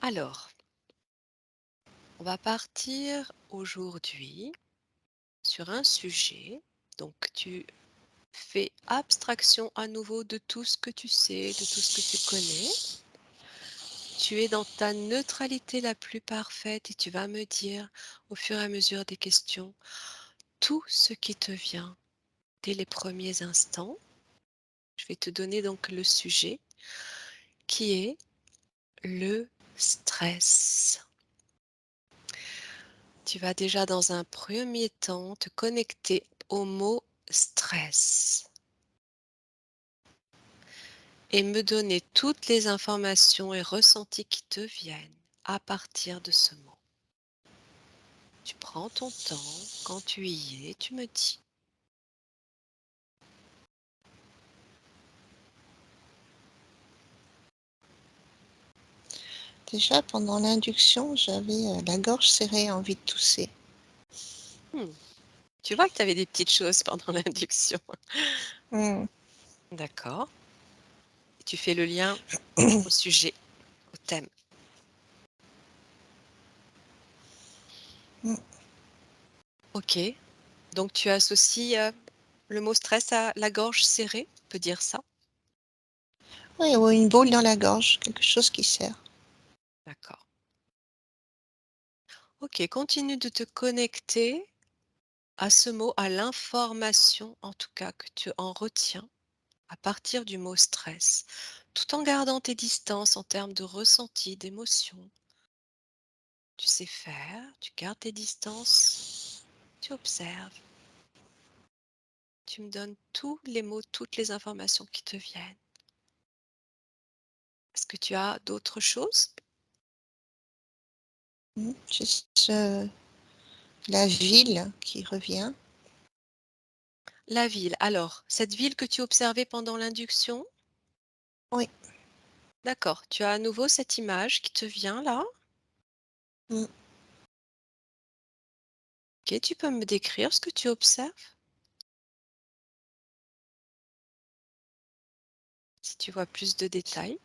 Alors, on va partir aujourd'hui sur un sujet. Donc, tu fais abstraction à nouveau de tout ce que tu sais, de tout ce que tu connais. Tu es dans ta neutralité la plus parfaite et tu vas me dire, au fur et à mesure des questions, tout ce qui te vient dès les premiers instants. Je vais te donner donc le sujet qui est le stress. Tu vas déjà dans un premier temps te connecter au mot stress et me donner toutes les informations et ressentis qui te viennent à partir de ce mot. Tu prends ton temps, quand tu y es, tu me dis. Déjà, pendant l'induction, j'avais la gorge serrée, envie de tousser. Hmm, Tu vois que tu avais des petites choses pendant l'induction. Hmm. D'accord. Et tu fais le lien au sujet, au thème. Hmm. Ok. Donc tu associes le mot stress à la gorge serrée, on peut dire ça. Oui, ou une boule dans la gorge, quelque chose qui serre. D'accord. Ok, continue de te connecter à ce mot, à l'information en tout cas que tu en retiens à partir du mot stress, tout en gardant tes distances en termes de ressenti, d'émotion. Tu sais faire, tu gardes tes distances, tu observes, tu me donnes tous les mots, toutes les informations qui te viennent. Est-ce que tu as d'autres choses? Juste la ville qui revient. La ville. Alors, cette ville que tu observais pendant l'induction, Oui. d'accord, tu as à nouveau cette image qui te vient là. Hmm. Ok, tu peux me décrire ce que tu observes? Si tu vois plus de détails.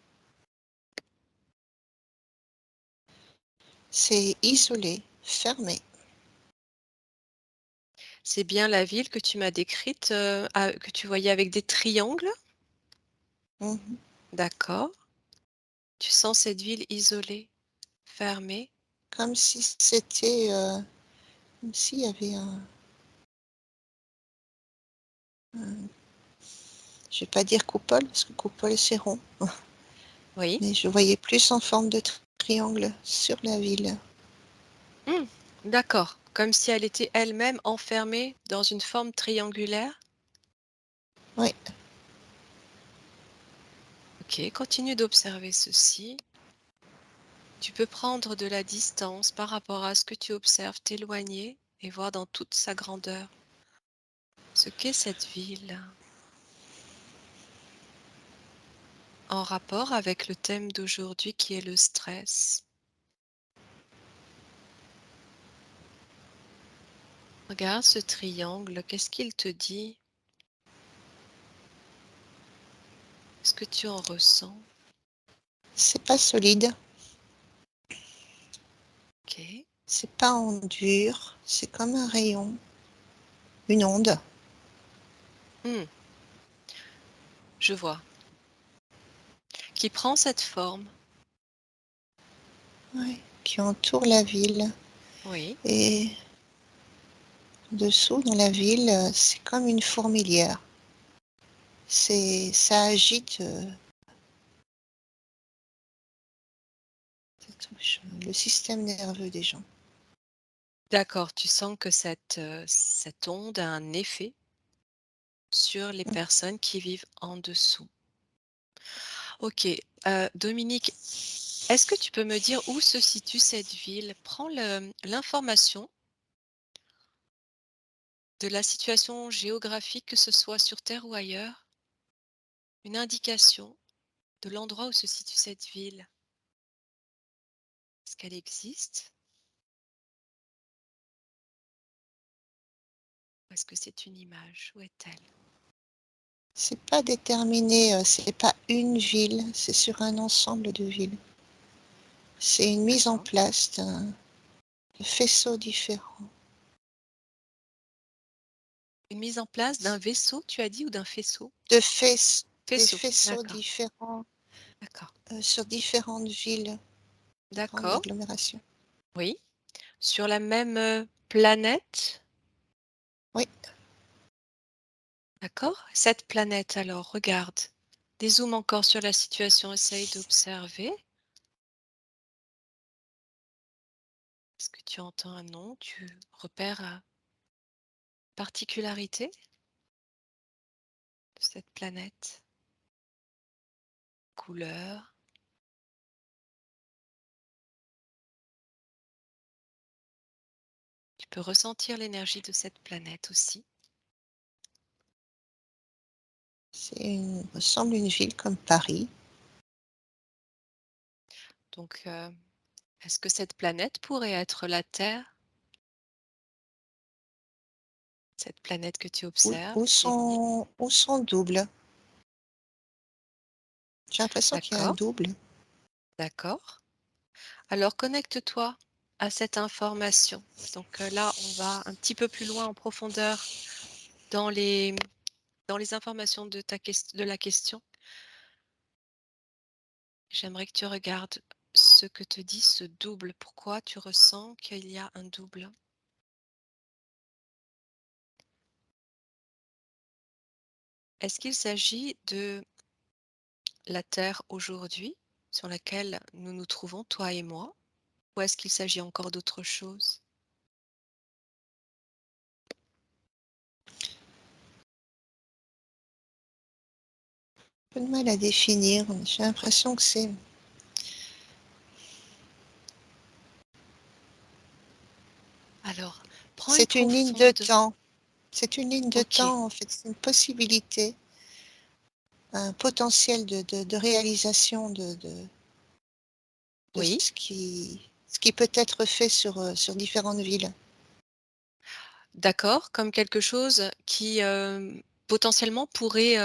C'est isolé, fermé. C'est bien la ville que tu m'as décrite, que tu voyais avec des triangles? Mhm. D'accord. Tu sens cette ville isolée, fermée? Comme si c'était, comme s'il y avait je vais pas dire coupole, parce que coupole c'est rond, Oui. mais je voyais plus en forme de triangle sur la ville. Mmh, d'accord. Comme si elle était elle-même enfermée dans une forme triangulaire? Oui, OK, continue d'observer ceci. Tu peux prendre de la distance par rapport à ce que tu observes, t'éloigner et voir dans toute sa grandeur ce qu'est cette ville, en rapport avec le thème d'aujourd'hui qui est le stress. Regarde ce triangle, qu'est-ce qu'il te dit? Qu'est-ce que tu en ressens? c'est pas solide, OK. c'est pas en dur, c'est comme un rayon, une onde. Mmh, je vois. Qui prend cette forme. Ouais, qui entoure la ville. Oui, Et dessous, dans la ville, c'est comme une fourmilière. Ça agite le système nerveux des gens. d'accord. Tu sens que cette onde a un effet sur les Mm. personnes qui vivent en dessous. OK, Dominique, est-ce que tu peux me dire où se situe cette ville? Prends l'information de la situation géographique, que ce soit sur terre ou ailleurs, une indication de l'endroit où se situe cette ville. Est-ce qu'elle existe? Ou est-ce que c'est une image? Où est-elle? C'est pas déterminé, c'est pas une ville, c'est sur un ensemble de villes. C'est une mise en D'accord. place de faisceaux différents. Une mise en place d'un vaisseau, tu as dit, ou d'un faisceau? De fais Des Faisceau, faisceaux d'accord, différents, d'accord, sur différentes villes, grandes d'accord, agglomérations. oui. Sur la même, planète? Oui, D'accord. Cette planète alors, regarde. Dézoome encore sur la situation, essaye d'observer. Est-ce que tu entends un nom? Tu repères, particularité de cette planète? Couleur? Tu peux ressentir l'énergie de cette planète aussi. ressemble à une ville comme Paris. Donc, est-ce que cette planète pourrait être la Terre? Cette planète que tu Ou, observes ou qui est visible? son, ou son double. J'ai l'impression qu'il y a un D'accord, double. d'accord. Alors connecte-toi à cette information. Donc, là, on va un petit peu plus loin en profondeur dans les informations de de la question. J'aimerais que tu regardes ce que te dit ce double. Pourquoi tu ressens qu'il y a un double? Est-ce qu'il s'agit de la Terre aujourd'hui, sur laquelle nous nous trouvons, toi et moi? Ou est-ce qu'il s'agit encore d'autre chose? Un peu de mal à définir. J'ai l'impression que Alors, prends une c'est une ligne de profonde. temps. C'est une ligne de OK, temps, en fait. C'est une possibilité, un potentiel de réalisation de oui, ce qui peut être fait sur différentes villes. d'accord, comme quelque chose qui, potentiellement pourrait,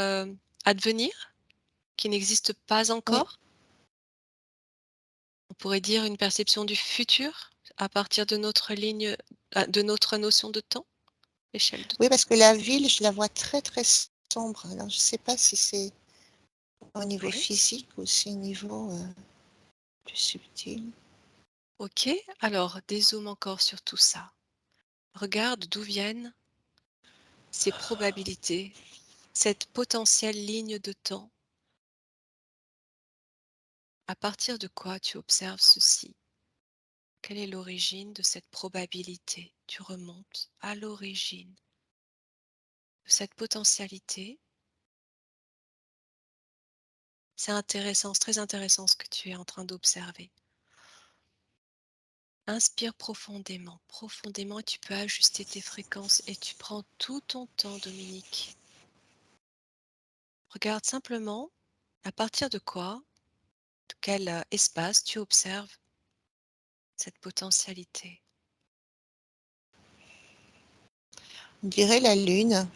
advenir? Qui n'existe pas Oui, encore? On pourrait dire une perception du futur à partir de notre ligne, de notre notion de temps, échelle de oui, temps? parce que la ville, je la vois très, très sombre. Alors, je ne sais pas si c'est au niveau Oui. physique ou si au niveau plus subtil. OK, alors dézoome encore sur tout ça. Regarde d'où viennent ces probabilités, cette potentielle ligne de temps. À partir de quoi tu observes ceci? Quelle est l'origine de cette probabilité? Tu remontes à l'origine de cette potentialité. C'est intéressant, c'est très intéressant ce que tu es en train d'observer. Inspire profondément, profondément, et tu peux ajuster tes fréquences et tu prends tout ton temps, Dominique. Regarde simplement à partir de quoi, de quel espace tu observes cette potentialité. On dirait la lune.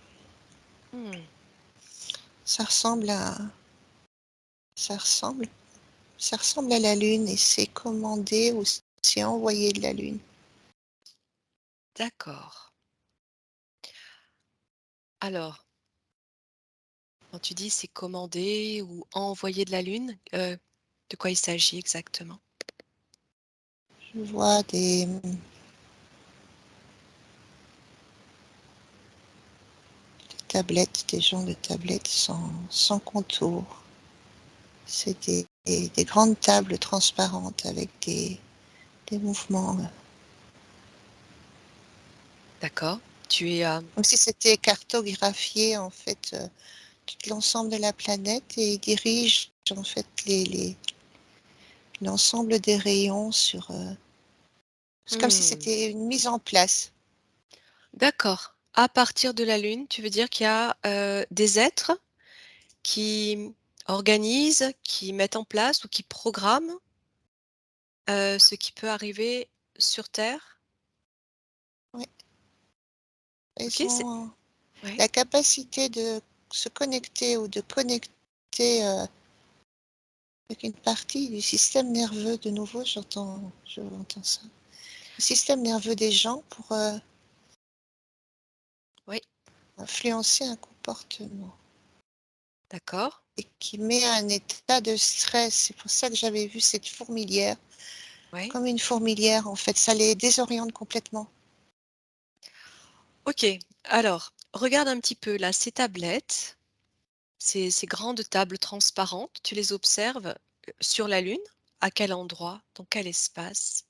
Hmm, Ça ressemble à, ça ressemble, ça ressemble à la lune et c'est commandé ou c'est envoyé de la lune. d'accord. Alors, quand tu dis c'est commandé ou envoyé de la Lune, de quoi il s'agit exactement? Je vois des tablettes, des gens de tablettes sans contour. C'est des grandes tables transparentes avec des mouvements, D'accord. Tu es, comme si c'était cartographié en fait tout l'ensemble de la planète et ils dirigent en fait l'ensemble des rayons sur. C'est comme si hmm, c'était une mise en place. d'accord. À partir de la Lune, tu veux dire qu'il y a, des êtres qui organisent, qui mettent en place ou qui programment, ce qui peut arriver sur Terre? Ouais. Ils OK, c'est ont ouais. la capacité de se connecter ou de connecter avec une partie du système nerveux, de nouveau, j'entends ça. Le système nerveux des gens pour Oui, influencer un comportement d'accord. et qui met un état de stress. C'est pour ça que j'avais vu cette fourmilière, Oui. comme une fourmilière en fait, ça les désoriente complètement. OK. Alors, regarde un petit peu là, ces tablettes, ces grandes tables transparentes, tu les observes, sur la Lune? À quel endroit? Dans quel espace?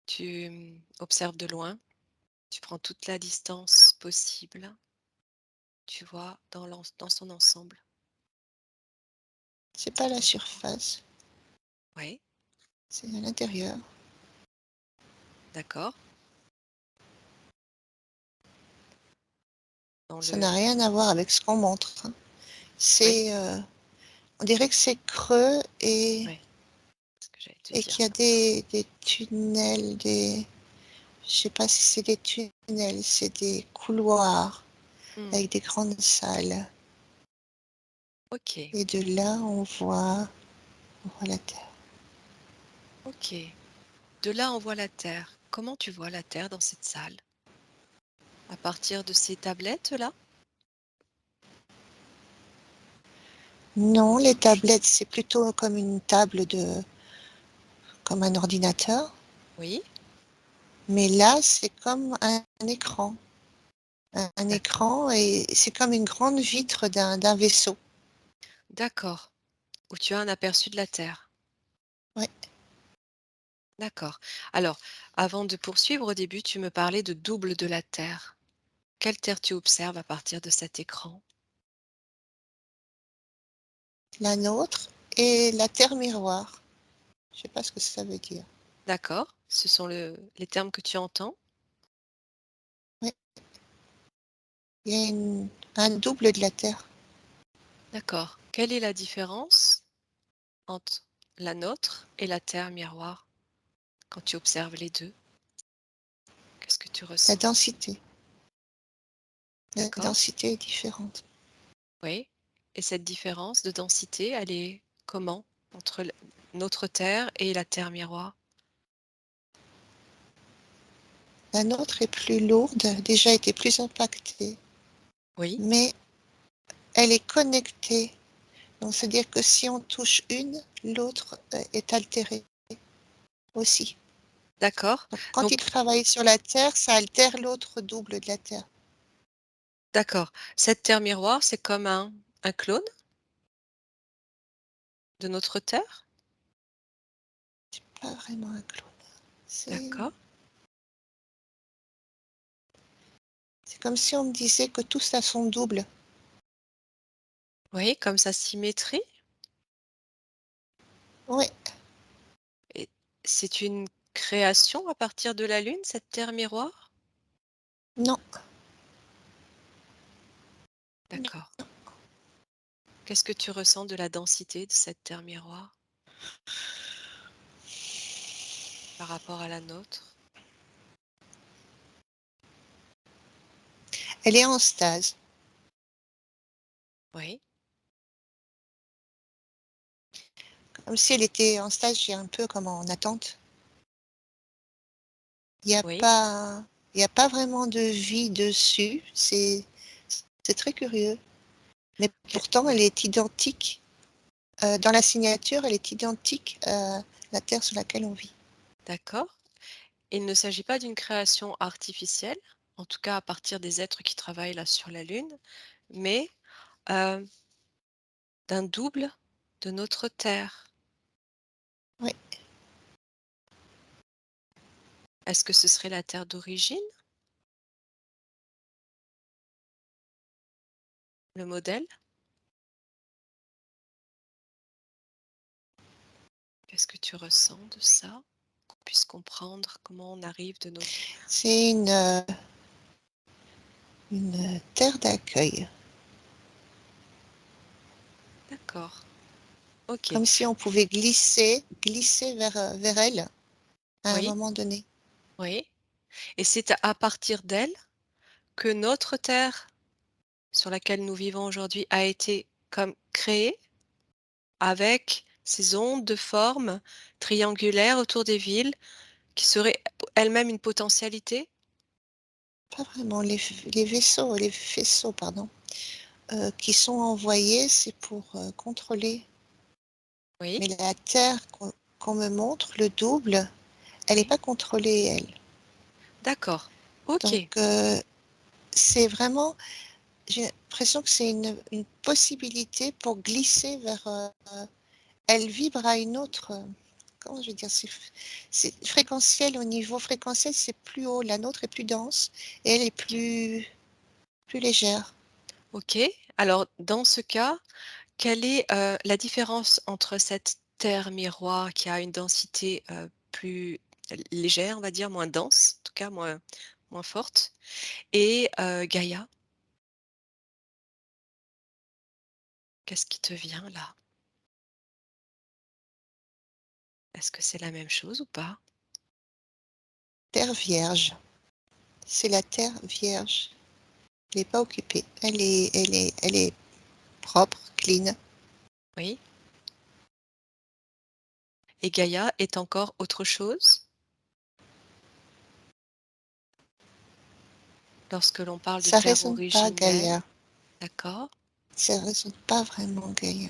Tu, observes de loin? Tu prends toute la distance possible, tu vois, dans son ensemble. C'est pas Cet la endroit. surface, Oui, c'est à l'intérieur. d'accord. Dans Ça le n'a rien à voir avec ce qu'on montre, hein. Oui, C'est, on dirait que c'est creux oui, ce que j'allais te et dire qu'il y a ça. des tunnels, je sais pas si c'est des tunnels, c'est des couloirs Mmh. avec des grandes salles. OK, Et de là, on voit la Terre. OK. De là, on voit la Terre. Comment tu vois la Terre dans cette salle? À partir de ces tablettes-là? Non, les tablettes, c'est plutôt comme une table comme un ordinateur. Oui, Mais là, c'est comme un écran. Un d'accord. écran et c'est comme une grande vitre d'un vaisseau. D'accord. Où tu as un aperçu de la Terre. Ouais. D'accord. Alors, avant de poursuivre, au début, tu me parlais de double de la Terre. Quelle Terre tu observes à partir de cet écran? La nôtre et la Terre miroir. Je sais pas ce que ça veut dire. D'accord. Ce sont les termes que tu entends? Ouais. Il y a un double de la Terre. D'accord. Quelle est la différence entre la nôtre et la Terre miroir quand tu observes les deux? Qu'est-ce que tu La ressens? densité. La D'accord. densité est différente. Oui. Et cette différence de densité, elle est comment entre notre Terre et la Terre miroir? La nôtre est plus lourde, déjà été plus impactée, Oui. mais elle est connectée. Donc, c'est-à-dire que si on touche une, l'autre est altérée aussi. D'accord. Donc, quand il Donc, travaille sur la Terre, ça altère l'autre double de la Terre. d'accord. Cette Terre miroir, c'est comme un clone de notre Terre? Pas vraiment un clone. C'est D'accord. c'est comme si on me disait que tout ça son double. Oui, comme sa symétrie. Oui, Et c'est une création à partir de la Lune, cette Terre miroir? non, D'accord. Qu'est-ce que tu ressens de la densité de cette Terre miroir par rapport à la nôtre? elle est en stase. Oui, Comme si elle était en stase, j'ai un peu comme en attente. Il n'y a oui, pas, il y a pas vraiment de vie dessus. C'est très curieux. Mais pourtant, elle oui, est identique. Dans la signature, elle est identique à la Terre sur laquelle on vit. d'accord. Il ne s'agit pas d'une création artificielle, en tout cas à partir des êtres qui travaillent là sur la Lune, mais euh, d'un double de notre Terre. Oui, Est-ce que ce serait la Terre d'origine, le modèle? Qu'est-ce que tu ressens de ça? Qu'on puisse comprendre comment on arrive de notre... c'est une terre d'accueil. D'accord, ok, Comme si on pouvait glisser vers elle à un oui, moment donné. oui. Et c'est à partir d'elle que notre Terre, sur laquelle nous vivons aujourd'hui, a été comme créée? avec ces ondes de forme triangulaire autour des villes qui seraient elles-mêmes une potentialité? Pas vraiment. Les vaisseaux, pardon, qui sont envoyés, c'est pour, contrôler. Oui, Mais la Terre qu'on me montre, le double, elle est oui. pas contrôlée, elle. D'accord. OK, Donc, c'est vraiment j'ai l'impression que c'est une possibilité pour glisser vers, elle vibre à une autre, comment je vais dire? C'est fréquentiel, au niveau fréquentiel, c'est plus haut. La nôtre est plus dense et elle est plus légère. OK. Alors dans ce cas, quelle est, la différence entre cette Terre miroir qui a une densité, plus légère, on va dire, moins dense, en tout cas moins forte et Gaïa? Qu'est-ce qui te vient là? Est-ce que c'est la même chose ou pas? Terre vierge, c'est la terre vierge. Elle est pas occupée. Elle est propre, clean. Oui? Et Gaïa est encore autre chose? Lorsque l'on parle de Ça terre résonne pas originelle, Gaïa, d'accord, ça résonne pas vraiment Gaïa.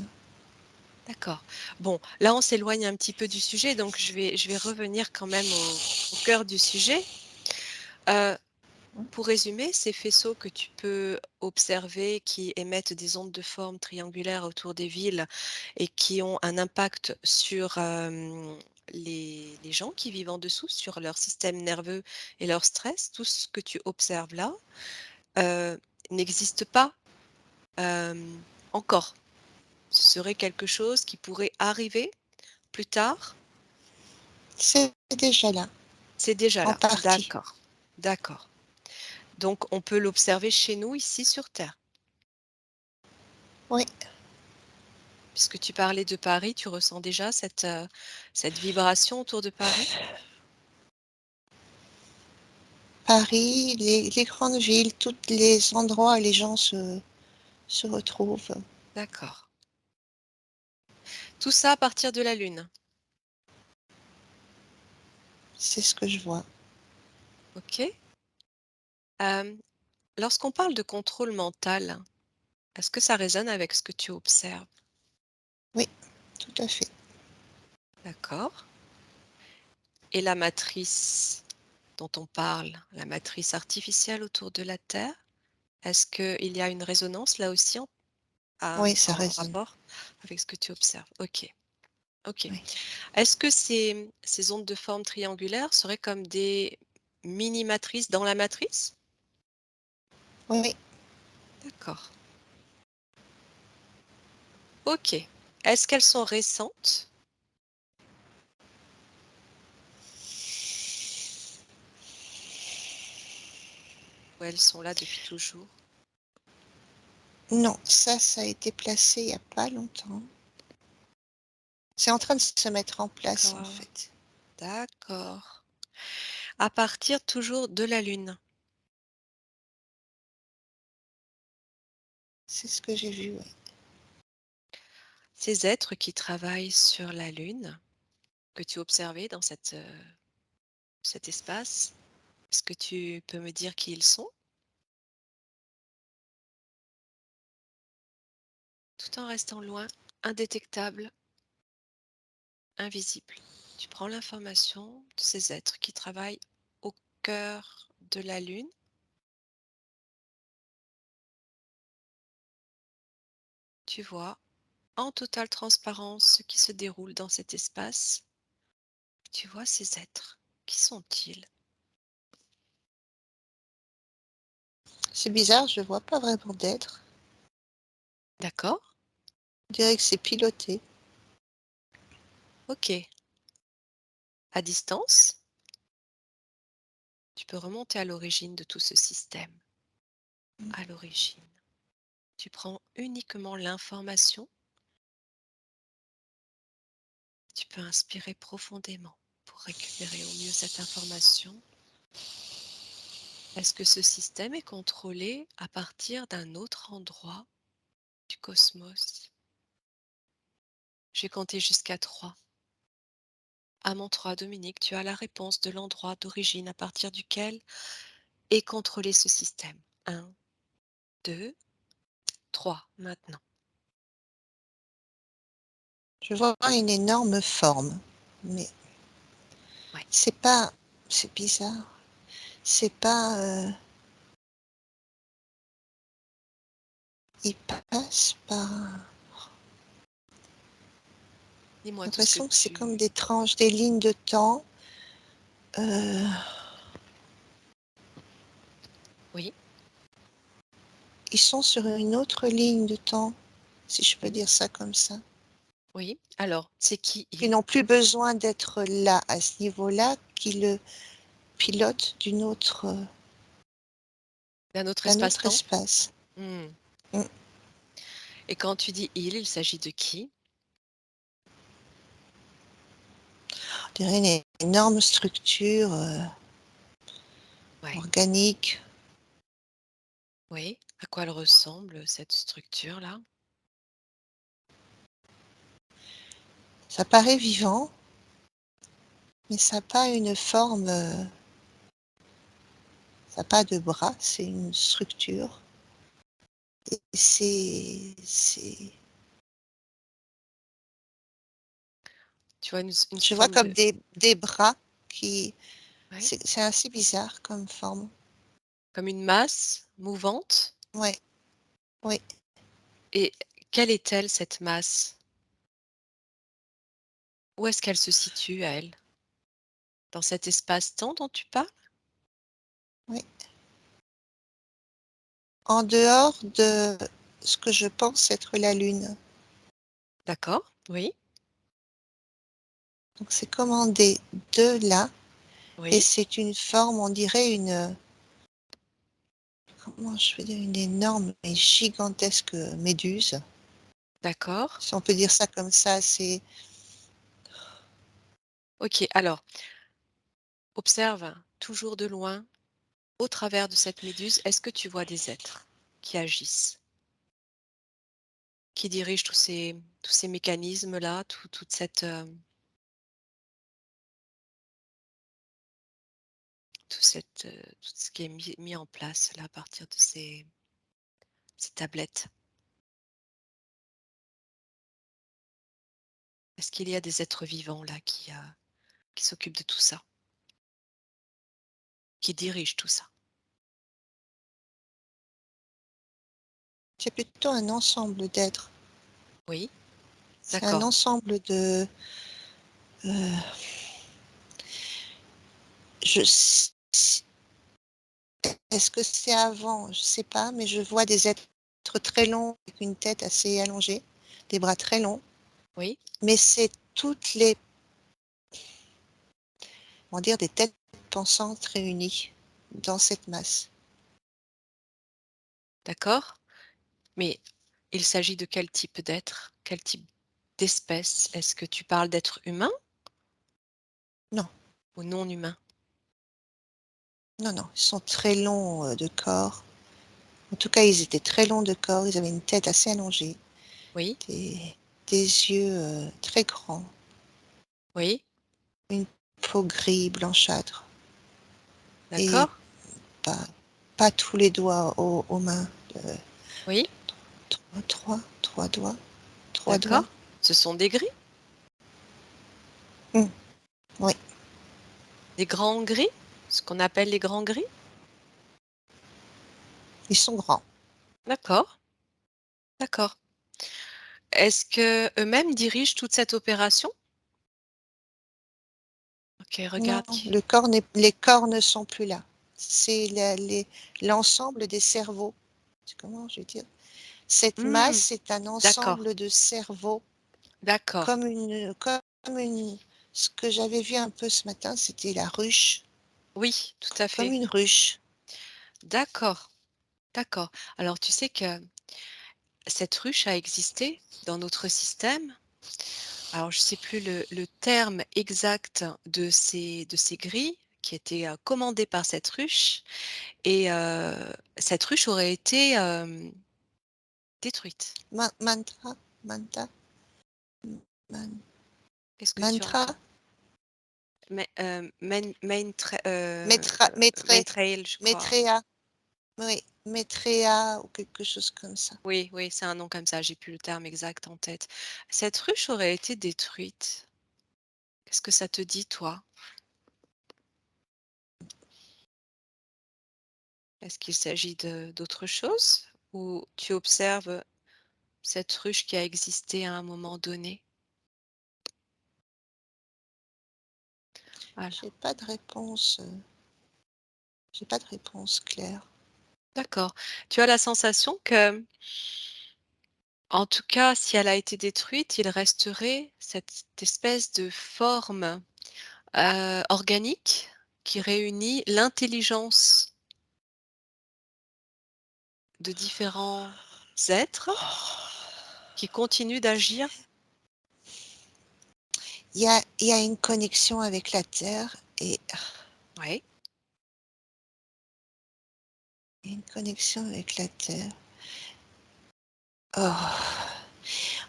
d'accord. Bon, là, on s'éloigne un petit peu du sujet, donc je vais revenir quand même au cœur du sujet. Heu, pour résumer, ces faisceaux que tu peux observer qui émettent des ondes de forme triangulaire autour des villes et qui ont un impact sur, les gens qui vivent en dessous, sur leur système nerveux et leur stress, tout ce que tu observes là, heu, n'existe pas, encore. Ce serait quelque chose qui pourrait arriver plus tard? C'est déjà là, C'est déjà en là. partie. D'accord, d'accord. Donc on peut l'observer chez nous, ici sur Terre. Oui, Puisque tu parlais de Paris, tu ressens déjà cette vibration autour de Paris? Paris, les grandes villes, tous les endroits où les gens se retrouvent. D'accord. Tout ça à partir de la Lune? C'est ce que je vois. OK. Hem, lorsqu'on parle de contrôle mental, est-ce que ça résonne avec ce que tu observes? Oui, tout à fait. D'accord. Et la matrice dont on parle, la matrice artificielle autour de la Terre, est-ce qu'il y a une résonance là aussi Oui, ça en résonne. rapport avec ce que tu observes? OK, OK. Oui. Est-ce que ces ondes de forme triangulaire seraient comme des mini-matrices dans la matrice? Oui, oui. D'accord. OK. Est-ce qu'elles sont récentes ou elles sont là depuis toujours? Non, ça a été placé il y a pas longtemps. C'est en train de se mettre en place, en D'accord, fait. d'accord. À partir toujours de la Lune. C'est ce que j'ai vu, oui. Ces êtres qui travaillent sur la Lune, que tu observais dans cet espace, est-ce que tu peux me dire qui ils sont? Tout en restant loin, indétectable, invisible. Tu prends l'information de ces êtres qui travaillent au cœur de la Lune. Tu vois en totale transparence ce qui se déroule dans cet espace. Tu vois ces êtres. Qui sont-ils? C'est bizarre, je vois pas vraiment d'être. D'accord? On dirait que c'est piloté. Ok. À distance, tu peux remonter à l'origine de tout ce système. À l'origine. Tu prends uniquement l'information. Tu peux inspirer profondément pour récupérer au mieux cette information. Est-ce que ce système est contrôlé à partir d'un autre endroit du cosmos? Je vais compter jusqu'à 3. À mon 3, Dominique, tu as la réponse de l'endroit d'origine à partir duquel est contrôlé ce système. 1, 2, 3. Maintenant. Je vois une énorme forme, mais Ouais. c'est pas, c'est bizarre. C'est pas, il passe par. Dis-moi J'ai tout ce que l'impression que c'est comme tu... des tranches, des lignes de temps. Euh, Oui, Ils sont sur une autre ligne de temps, si je peux dire ça comme ça. oui. Alors, c'est qui Ils il? n'ont plus besoin d'être là, à ce niveau-là, qui le pilote D'un autre d'un autre espace-temps? espace. Hmm. Mm. Et quand tu dis il s'agit de qui? On dirait une énorme structure Ouais. organique. Oui. À quoi elle ressemble, cette structure-là? Ça paraît vivant, mais ça n'a pas une forme, ça n'a pas de bras, c'est une structure. Et Tu vois une je vois forme comme de... des bras qui, Ouais. c'est assez bizarre comme forme. Comme une masse mouvante? Ouais, oui. Et quelle est-elle, cette masse? Où est-ce qu'elle se situe, elle? Dans cet espace-temps dont tu parles? Oui. En dehors de ce que je pense être la Lune. D'accord, oui, Donc c'est commandé de là, et oui, c'est une forme, on dirait une, comment je veux dire, une énorme et gigantesque méduse. d'accord. Si on peut dire ça comme ça, c'est, OK, alors, observe toujours de loin, au travers de cette méduse, est-ce que tu vois des êtres qui agissent, qui dirigent tous ces mécanismes-là, toute cette, tout ce qui est mis en place là, à partir de ces tablettes? Est-ce qu'il y a des êtres vivants là qui s'occupent de tout ça, qui dirigent tout ça? c'est plutôt un ensemble d'êtres. Oui, C'est un d'accord, ensemble de, euh, je, est-ce que c'est avant? Je sais pas, mais je vois des êtres très longs avec une tête assez allongée, des bras très longs, oui, mais c'est toutes les, on va dire, des têtes pensantes réunies dans cette masse. d'accord. Mais il s'agit de quel type d'être? Quel type d'espèce? Est-ce que tu parles d'êtres humains Non, ou non humains? non, non, ils sont très longs de corps. En tout cas, ils étaient très longs de corps, ils avaient une tête assez allongée, Oui, des, des yeux très grands, oui, une peau gris blanchâtre et d'accord, pas, pas tous les doigts aux mains. euh, oui, trois doigts, trois doigts. d'accord. Ce sont des gris? Hmm, oui, Des grands gris? Ce qu'on appelle les grands gris? ils sont grands. D'accord, d'accord. Est-ce que eux-mêmes dirigent toute cette opération? OK, Non, regarde qui... le corps n'est, les corps ne sont plus là. C'est l'ensemble des cerveaux. Comment je vais dire? Cette masse, Mmh, c'est un d'accord, ensemble de cerveaux, d'accord. comme une, ce que j'avais vu un peu ce matin, c'était la ruche, Oui, tout à comme fait. une ruche. D'accord, d'accord. Alors tu sais que cette ruche a existé dans notre système. Alors, je ne sais plus le terme exact de ces grilles qui étaient, commandées par cette ruche et cette ruche aurait été, détruite. Mantra, manta, Man- Qu'est-ce que tu mantra, entends? Metra, Main Metre, Trail, je crois. Maitreya, oui, Maitreya ou quelque chose comme ça. Oui, oui, c'est un nom comme ça, j'ai plus le terme exact en tête. Cette ruche aurait été détruite. Qu'est-ce que ça te dit, toi? Est-ce qu'il s'agit d'autre chose? Ou tu observes cette ruche qui a existé à un moment donné? Alors, J'ai pas de réponse, j'ai pas de réponse claire. d'accord. Tu as la sensation que, en tout cas, si elle a été détruite, il resterait cette espèce de forme organique qui réunit l'intelligence de différents êtres qui continuent d'agir. Il y a une connexion avec la Terre et Oui, une connexion avec la Terre. Oh,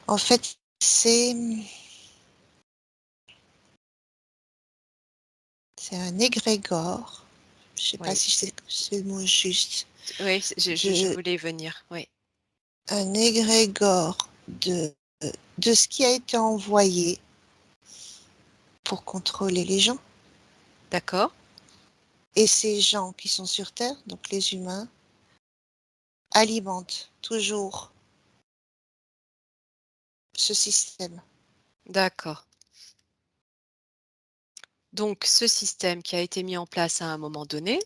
en fait, c'est un égrégore. Je sais pas oui, si c'est le mot juste. oui, je De voulais y venir. Oui, un égrégore de ce qui a été envoyé pour contrôler les gens. d'accord, Et ces gens qui sont sur Terre, donc les humains, alimentent toujours ce système. d'accord. Donc, ce système qui a été mis en place à un moment donné,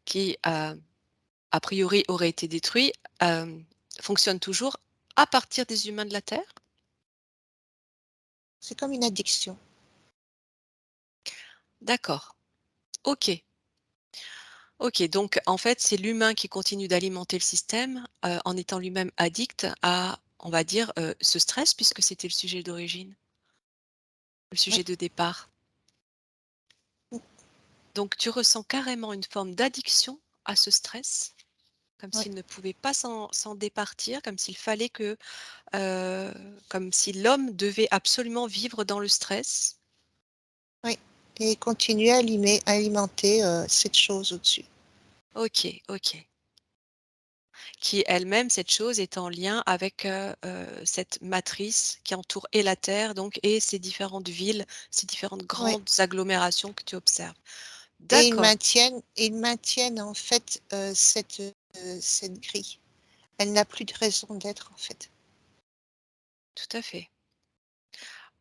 qui a priori aurait été détruit, fonctionne toujours à partir des humains de la Terre? C'est comme une addiction. D'accord. OK. OK, donc en fait, c'est l'humain qui continue d'alimenter le système, en étant lui-même addict à, on va dire, ce stress puisque c'était le sujet d'origine, le Oui, sujet de départ. Donc tu ressens carrément une forme d'addiction à ce stress, comme oui, s'il ne pouvait pas s'en départir, comme s'il fallait que, heu, comme si l'homme devait absolument vivre dans le stress. oui. Et continuer à alimenter cette chose au-dessus. OK, OK. Qui elle-même, cette chose est en lien avec, cette matrice qui entoure et la Terre donc et ces différentes villes, ces différentes Oui. grandes agglomérations que tu observes. Et D'accord, ils maintiennent en fait cette grille. Elle n'a plus de raison d'être en fait. tout à fait.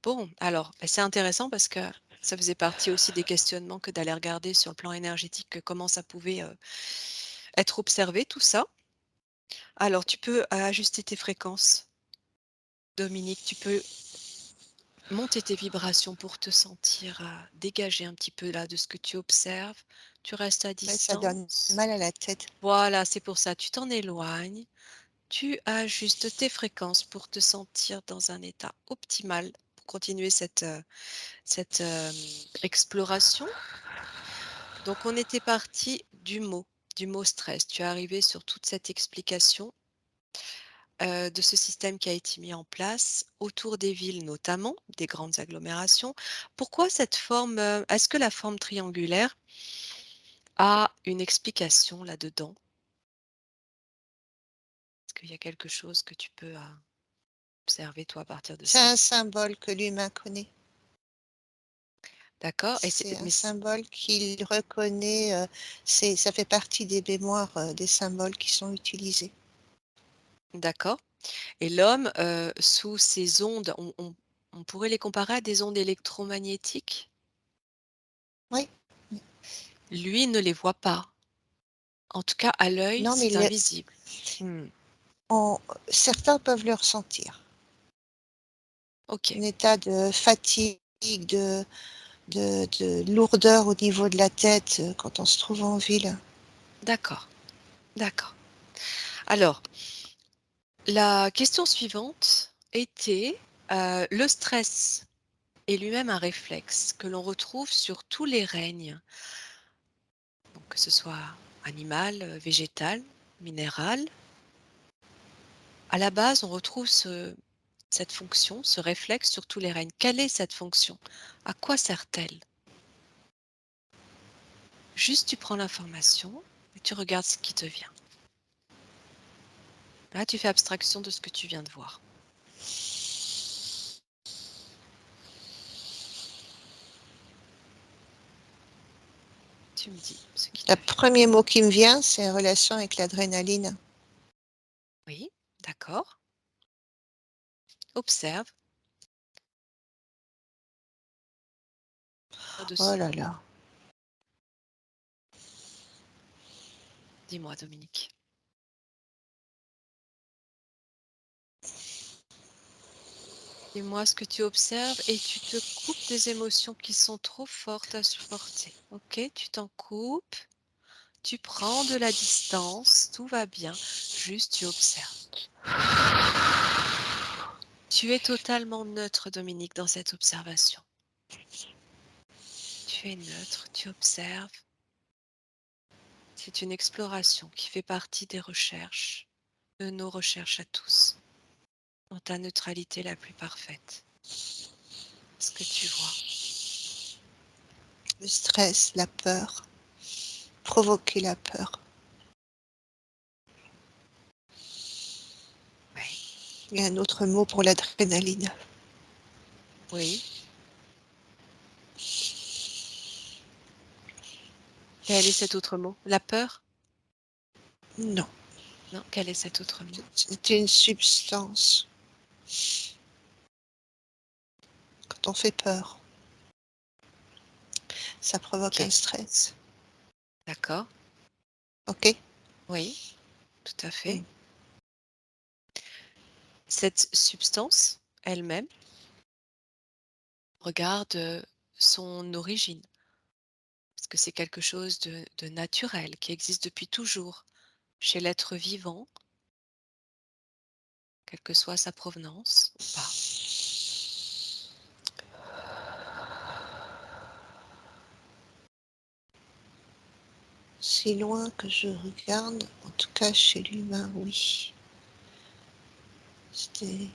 Bon, alors, bah, c'est intéressant parce que ça faisait partie aussi des questionnements que d'aller regarder sur le plan énergétique, comment ça pouvait, être observé tout ça. Alors tu peux ajuster tes fréquences, Dominique, tu peux monter tes vibrations pour te sentir, dégager un petit peu là de ce que tu observes. Tu restes à Ouais, ça donne distance. mal à la tête. Voilà, c'est pour ça, tu t'en éloignes, tu ajustes tes fréquences pour te sentir dans un état optimal pour continuer cette exploration. Donc on était parti du mot stress. Tu es arrivé sur toute cette explication, de ce système qui a été mis en place autour des villes notamment, des grandes agglomérations. Pourquoi cette forme, est-ce que la forme triangulaire a une explication là-dedans? Est-ce qu'il y a quelque chose que tu peux, observer toi à partir de C'est ça? un symbole que l'humain connaît. D'accord et c'est C'est un mais c symbole qu'il reconnaît. Ça fait partie des mémoires, des symboles qui sont utilisés. d'accord et l'homme, sous ces ondes, on pourrait les comparer à des ondes électromagnétiques? Oui. Oui. Lui ne les voit pas. En tout cas à l'œil, Non, mais c'est invisible. Mmh, on- certains peuvent le ressentir. OK, Un état de fatigue, de lourdeur au niveau de la tête quand on se trouve en ville. d'accord, d'accord. Alors, la question suivante était, le stress est lui-même un réflexe que l'on retrouve sur tous les règnes, donc que ce soit animal, végétal, minéral. À la base, on retrouve Cette fonction, ce réflexe sur tous les règnes, quelle est cette fonction? À quoi sert-elle? Juste tu prends l'information et tu regardes ce qui te vient. Là, tu fais abstraction de ce que tu viens de voir. Tu me dis ce qui te Le vient. premier mot qui me vient, c'est en relation avec l'adrénaline. Oui, d'accord. Observe. Oh Dessus. là là. Dis-moi, Dominique. Dis-moi ce que tu observes et tu te coupes des émotions qui sont trop fortes à supporter. Ok, tu t'en coupes, tu prends de la distance, tout va bien, juste tu observes. Tu es totalement neutre, Dominique, dans cette observation. Tu es neutre, tu observes. C'est une exploration qui fait partie des recherches, de nos recherches à tous, dans ta neutralité la plus parfaite. Ce que tu vois. Le stress, la peur, provoquer la peur. Oui. Il y a un autre mot pour l'adrénaline. Oui. Quel est cet autre mot? La peur? Non, Non, quel est cet autre mot? c'est une substance. Quand on fait peur, ça provoque un OK, stress. d'accord. OK? Oui, tout à Mm. fait. Cette substance elle-même, regarde, son origine, parce que c'est quelque chose de naturel qui existe depuis toujours chez l'être vivant, quelle que soit sa provenance ou pas. Si loin que je regarde, en tout cas chez l'humain, oui. C'est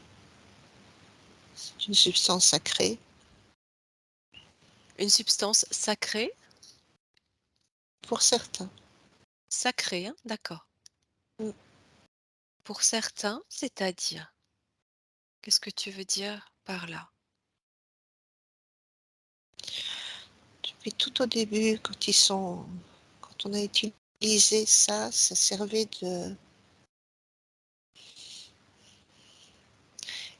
une substance sacrée. Une substance sacrée? Pour certains. Sacrée, hein? D'accord. Mm. Pour certains, c'est-à-dire? Qu'est-ce que tu veux dire par là? Depuis tout au début, quand on a utilisé ça, ça servait de,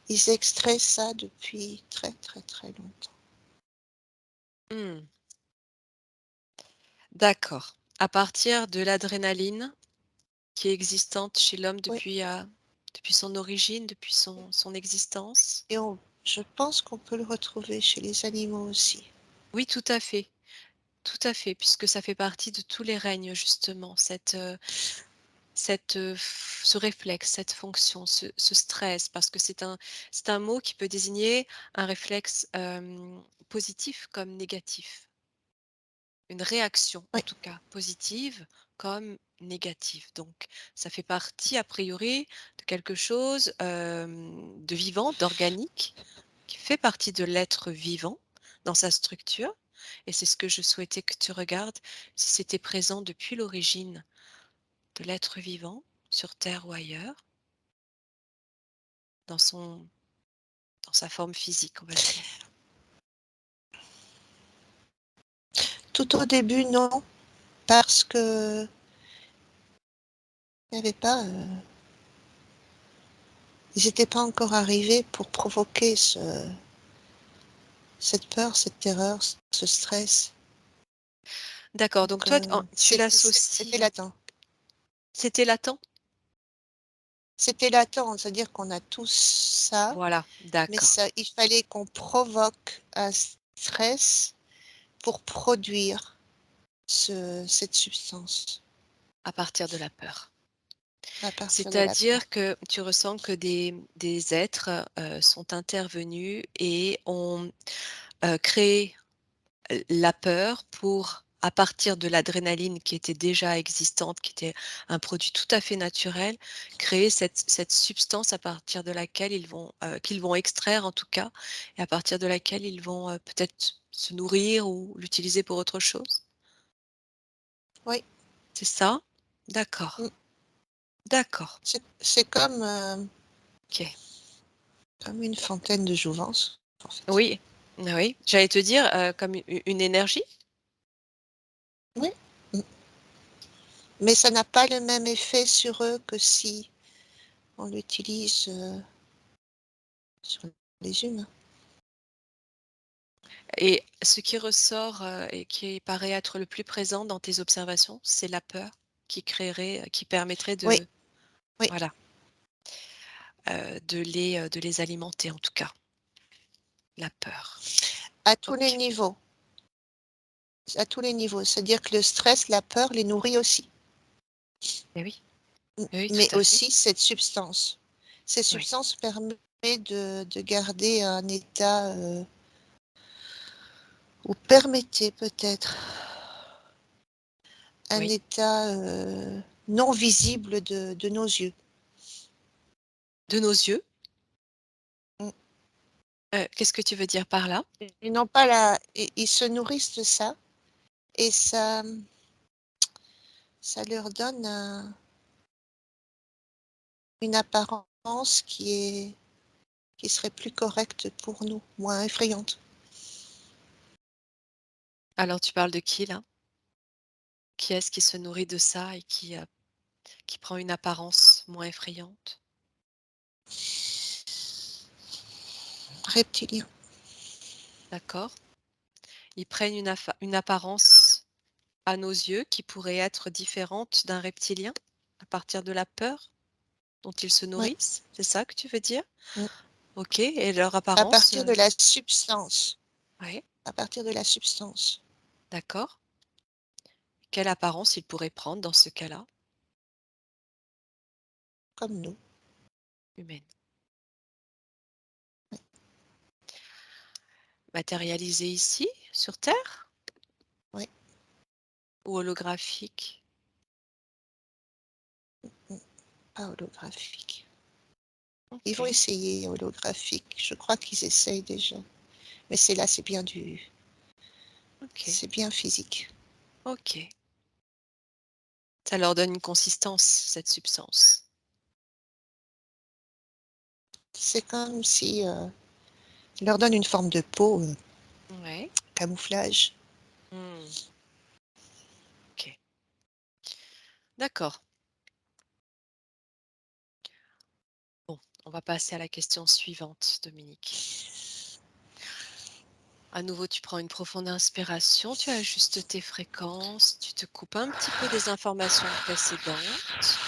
ils extraient ça depuis très très très longtemps. Mmh, d'accord. À partir de l'adrénaline qui est existante chez l'homme Oui. depuis son origine, depuis son existence? Et je pense qu'on peut le retrouver chez les animaux aussi. Oui, tout à fait, puisque ça fait partie de tous les règnes justement, ce réflexe, cette fonction, ce stress, parce que c'est un mot qui peut désigner un réflexe, positif comme négatif. Une réaction, en Oui, tout cas positive comme négative. Donc, ça fait partie, a priori, de quelque chose de vivant, d'organique, qui fait partie de l'être vivant dans sa structure. Et c'est ce que je souhaitais que tu regardes, si c'était présent depuis l'origine de l'être vivant, sur Terre ou ailleurs, dans son, dans sa forme physique, on va dire. tout au début, non, parce que il n'y avait pas, ils n'étaient pas encore arrivés pour provoquer cette peur, cette terreur, ce stress. D'accord, donc Donc, toi, tu c'était l'associes. latent. C'était latent? C'était latent, c'est-à-dire qu'on a tous ça, Voilà, mais d'accord. ça, il fallait qu'on provoque un stress pour produire cette substance À partir de la peur. à partir de la peur. C'est-à-dire que tu ressens que des êtres, sont intervenus et ont, créé la peur pour à partir de l'adrénaline qui était déjà existante, qui était un produit tout à fait naturel, créer cette substance à partir de laquelle qu'ils vont extraire en tout cas, et à partir de laquelle ils vont, peut-être se nourrir ou l'utiliser pour autre chose? Oui, C'est ça? D'accord, mmh, d'accord, c'est comme, OK. comme une fontaine de jouvence, en fait. Oui, oui, j'allais te dire, comme une énergie? Oui, mmh, mais ça n'a pas le même effet sur eux que si on l'utilise, sur les humains. Et ce qui ressort, et qui paraît être le plus présent dans tes observations, c'est la peur qui permettrait Oui, de oui, voilà, de les alimenter en tout cas, la peur. à tous les OK. niveaux, à tous les niveaux. C'est-à-dire que le stress, la peur les nourrit aussi, Et oui, oui, tout mais à fait. aussi cette substance. Cette Oui, substance permet de garder un état, ou permettait peut-être un oui. état, non visible de nos yeux. De nos yeux, Mmh, qu'est-ce que tu veux dire par là? ils n'ont pas la ils se nourrissent de ça et ça leur donne une apparence qui serait plus correcte pour nous, moins effrayante. Alors tu parles de qui là? Qui est-ce qui se nourrit de ça et qui prend une apparence moins effrayante? Reptilien, D'accord. Ils prennent une apparence à nos yeux qui pourrait être différente d'un reptilien? À partir de la peur dont ils se oui, nourrissent? C'est ça que tu veux dire? mmh, OK, et leur à apparence, partir de la substance, ouais, à partir de la substance, d'accord. Quelle apparence ils pourraient prendre dans ce cas-là? comme nous, Humaine. Matérialisée ici, sur Terre? oui, Ou holographique? mmh, pas holographique. Ils vont OK, essayer holographique, je crois qu'ils essayent déjà, mais OK, c'est bien physique. OK. Ça leur donne une consistance, cette substance. C'est comme si, ils leur donne une forme de peau, Ouais. camouflage. Mmh. OK. D'accord. Bon, on va passer à la question suivante, Dominique. À nouveau, tu prends une profonde inspiration, tu ajustes tes fréquences, tu te coupes un petit peu des informations précédentes.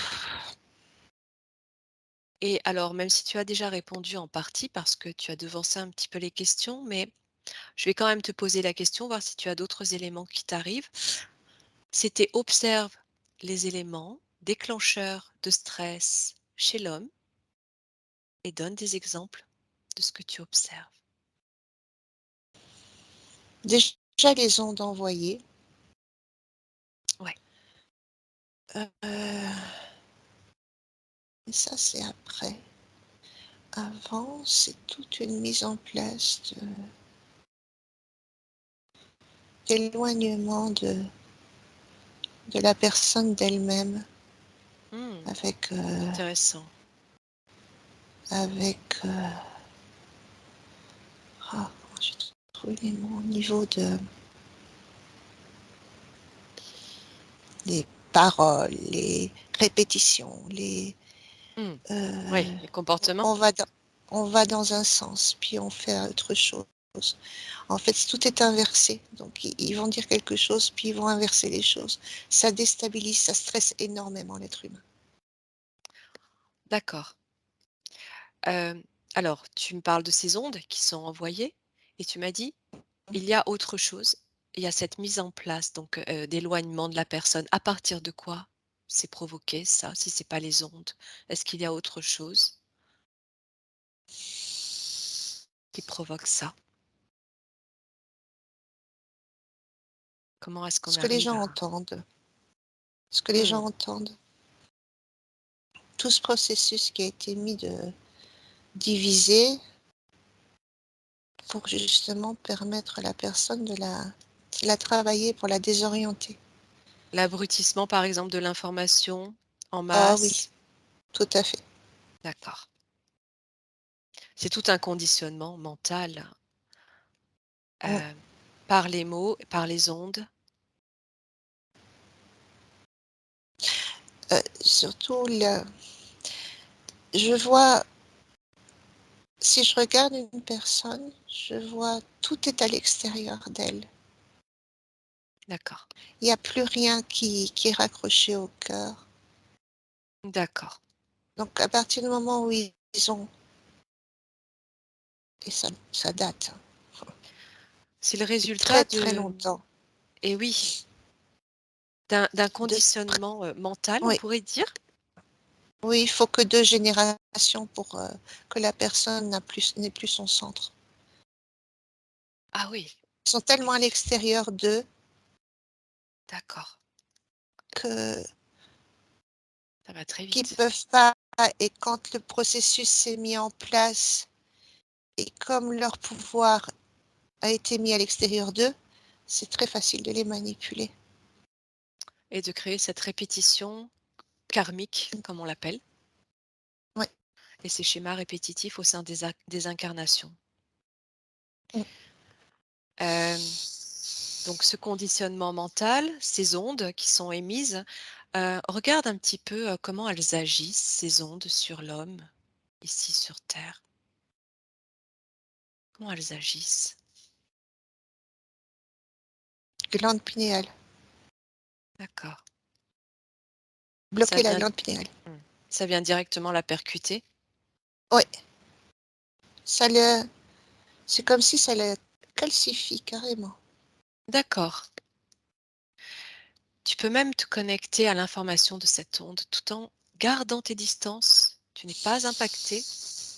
Et alors, même si tu as déjà répondu en partie parce que tu as devancé un petit peu les questions, mais je vais quand même te poser la question, voir si tu as d'autres éléments qui t'arrivent. C'était observe les éléments déclencheurs de stress chez l'homme et donne des exemples de ce que tu observes. Déjà les ondes envoyées, Ouais. et ça c'est après. Avant, c'est toute une mise en place d'éloignement de la personne d'elle-même Hmm, avec, intéressant. avec, comment je trouve les mots au niveau de les paroles, les répétitions, Hmm, oui, heu, les comportements. on va dans on va dans un sens, puis on fait autre chose. En fait, tout est inversé. Donc ils vont dire quelque chose, puis ils vont inverser les choses. Ça déstabilise, ça stresse énormément l'être humain. D'accord. Euh, alors, tu me parles de ces ondes qui sont envoyées et tu m'as dit, il y a autre chose. Il y a cette mise en place donc d'éloignement de la personne. À partir de quoi c'est provoqué ça, si c'est pas les ondes? Est-ce qu'il y a autre chose qui provoque ça? Comment est-ce qu'on Ce que les arrive gens à entendent, ce que les mmh, gens entendent, tout ce processus qui a été mis de diviser pour justement permettre à la personne de la travailler pour la désorienter. l'abrutissement, par exemple, de l'information en Ah oui, masse? tout à fait. D'accord. C'est tout un conditionnement mental, Mmh, heu, par les mots, par les ondes. surtout le je vois si je regarde une personne, je vois tout est à l'extérieur d'elle. D'accord, Il y a plus rien qui est raccroché au cœur. d'accord. Donc à partir du moment où ils ont et ça date, hein, C'est le depuis résultat très, très de longtemps, et oui, d'un de tr conditionnement, mental, on oui, pourrait dire? oui, il faut que 2 générations pour, que la personne n'ait plus son centre. Ah oui, Ils sont tellement à l'extérieur d'eux d'accord, que ça va très qu'ils vite. peuvent pas et quand le processus s'est mis en place et comme leur pouvoir a été mis à l'extérieur d'eux, c'est très facile de les manipuler. Et de créer cette répétition karmique, comme on l'appelle, Ouais. et ces schémas répétitifs au sein des incarnations. Mmh. Hem, donc ce conditionnement mental, ces ondes qui sont émises, regarde un petit peu, comment elles agissent, ces ondes sur l'homme, ici sur terre. Comment elles agissent? Glande pinéale, D'accord. Ça bloquer la vient glande pinéale. mmh, ça vient directement la percuter? Ouais, ça le c'est comme si ça le calcifie carrément. D'accord. Tu peux même te connecter à l'information de cette onde tout en gardant tes distances. Tu n'es pas impacté,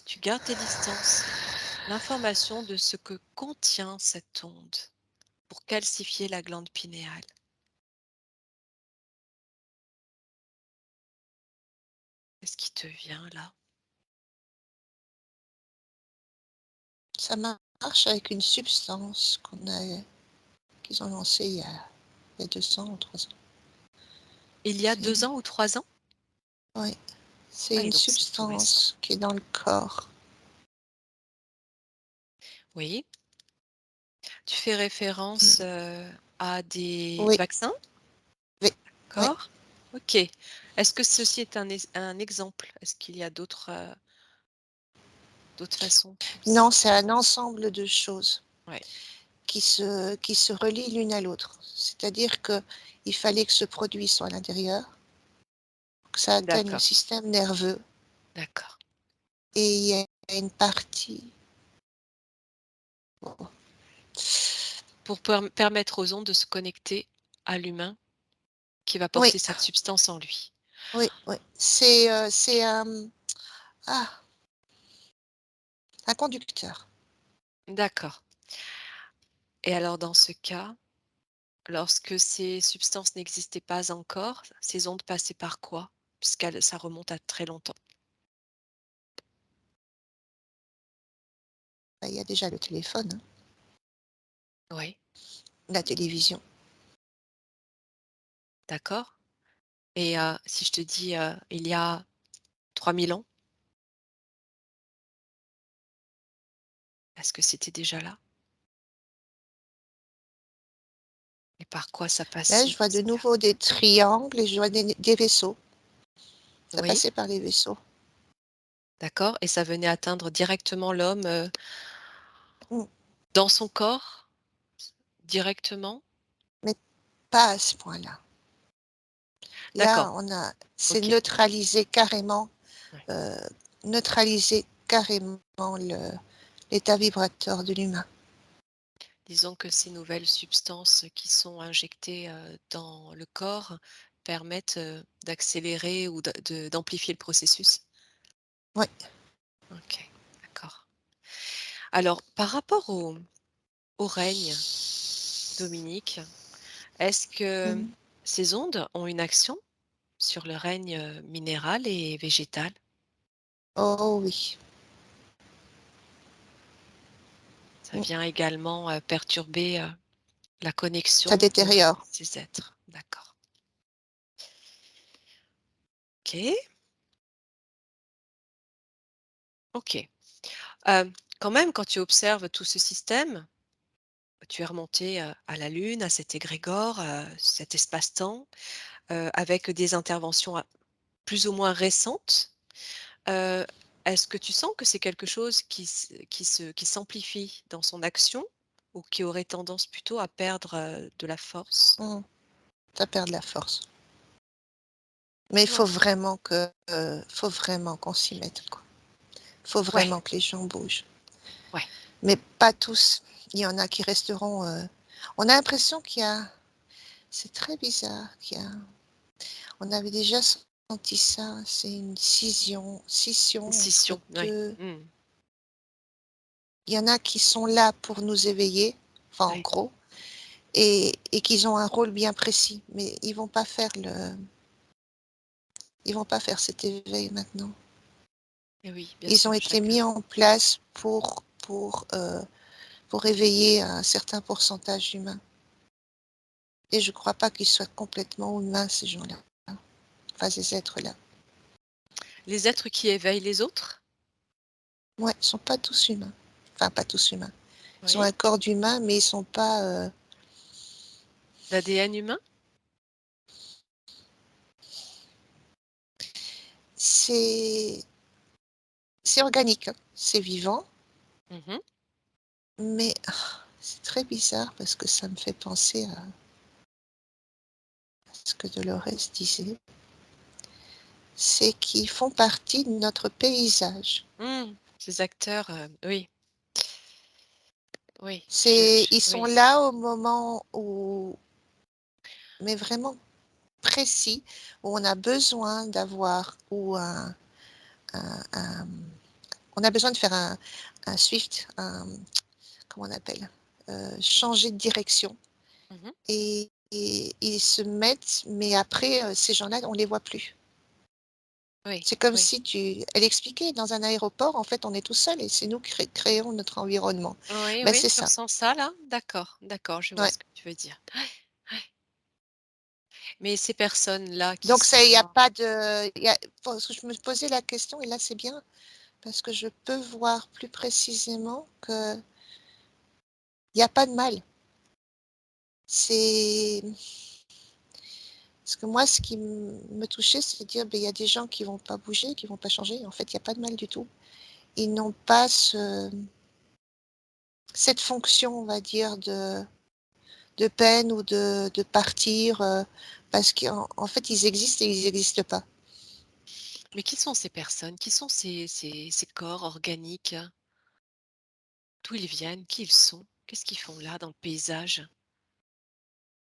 tu gardes tes distances. L'information de ce que contient cette onde pour calcifier la glande pinéale. Qu'est-ce qui te vient là? Ça marche avec une substance qu'ils ont lancée il y a 2 ans ou 3 ans. Il y a C'est 2 ans ou 3 ans? ouais, c'est Oui, une donc c'est tout récent. substance qui est dans le corps. Oui. Tu fais référence, Mmh. à des Oui, vaccins? oui, oui. D'accord. OK. Est-ce que ceci est un exemple? Est-ce qu'il y a d'autres façons aussi? Non, c'est un ensemble de choses Ouais, qui se relient l'une à l'autre. C'est-à-dire qu'il fallait que ce produit soit à l'intérieur, que ça atteigne le d'accord, système nerveux d'accord. et il y a une partie bon, Pour permettre aux ondes de se connecter à l'humain qui va oui, porter cette substance en lui. oui, oui. C'est, ah, un conducteur. D'accord. Et alors dans ce cas, lorsque ces substances n'existaient pas encore, ces ondes passaient par quoi? Ça remonte à très longtemps. Bah, il y a déjà le téléphone, hein, Oui, la télévision. d'accord. Et si je te dis, il y a 3000 ans, est-ce que c'était déjà là? Et par quoi ça Là, passait je dans vois ce de cas? nouveau des triangles et je vois des vaisseaux. Ça Oui, passait par les vaisseaux. d'accord, et ça venait atteindre directement l'homme, Mmh, dans son corps? Directement? mais pas à ce point-là. D'accord, Là, c'est OK. Ouais. heu, neutralisé carrément l'état vibrateur de l'humain. Disons que ces nouvelles substances qui sont injectées, dans le corps permettent, d'accélérer ou d'amplifier le processus? Ouais, OK, d'accord. Alors par rapport au règne dominique, Est-ce que Mmh. ces ondes ont une action sur le règne, minéral et végétal? Oh oui. Ça Mmh. vient également, perturber, la Ça connexion de détériore. ces êtres. D'accord. OK, OK. Quand même, quand tu observes tout ce système, tu es remonté, à la Lune, à cet égrégore, cet espace-temps, avec des interventions a plus ou moins récentes. Heu, Est-ce que tu sens que c'est quelque chose qui s'amplifie dans son action ou qui aurait tendance plutôt à perdre, de la force? Mmh. Ça perd de la force. Mais il Ouais, faut vraiment qu'on s'y mette, quoi. Il faut ouais, vraiment que les gens bougent. ouais. Mais pas tous. Il y en a qui resteront, on a l'impression qu'il y a c'est très bizarre qu'il y a on avait déjà senti ça, c'est une Une scission entre scission, ouais. 2. Mmh, Il y en a qui sont là pour nous éveiller, enfin en ouais. gros, et qu'ils ont un rôle bien précis, mais ils vont pas faire cet éveil maintenant. Et oui, bien Ils sûr, ont été chacun. mis en place pour éveiller un certain pourcentage d'humains et je crois pas qu'ils soient complètement humains ces gens-là, enfin ces êtres-là. Les êtres qui éveillent les autres? Ouais, ils sont pas tous humains, enfin pas tous humains. Ils ont Oui. un corps d'humain, mais ils sont pas, L'ADN humain? c'est c'est organique, hein, c'est vivant, Mmh. mais c'est très bizarre parce que ça me fait penser à ce que Dolores disait, c'est qu'ils font partie de notre paysage. Mmh. Ces acteurs, oui, oui, Ils sont oui. là au moment où, mais vraiment précis, où on a besoin d'avoir ou un on a besoin de faire un swift, comment on appelle? Changer de direction Mmh. et ils se mettent, mais après, ces gens-là, on les voit plus. Oui, C'est comme oui. si elle expliquait dans un aéroport, en fait, on est tout seul et c'est nous qui créons notre environnement. Oui, Ben oui, c'est tu ça, ressens ça là? D'accord, d'accord, je vois ouais. ce que tu veux dire. Ouais, ouais. Mais ces personnes-là qui Donc sont ça, il y a là, pas de il y a parce que je me posais la question et là, c'est bien parce que je peux voir plus précisément qu'il y a pas de mal. C'est parce que moi, ce qui me touchait, c'est de dire: ben il y a des gens qui vont pas bouger, qui vont pas changer. En fait, il y a pas de mal du tout. Ils n'ont pas cette fonction, on va dire, de peine ou de partir, parce qu'en fait, ils existent et ils n'existent pas. mais qui sont ces personnes? Qui sont ces corps organiques? D'où ils viennent? Qui ils sont? Qu'est-ce qu'ils font là dans le paysage?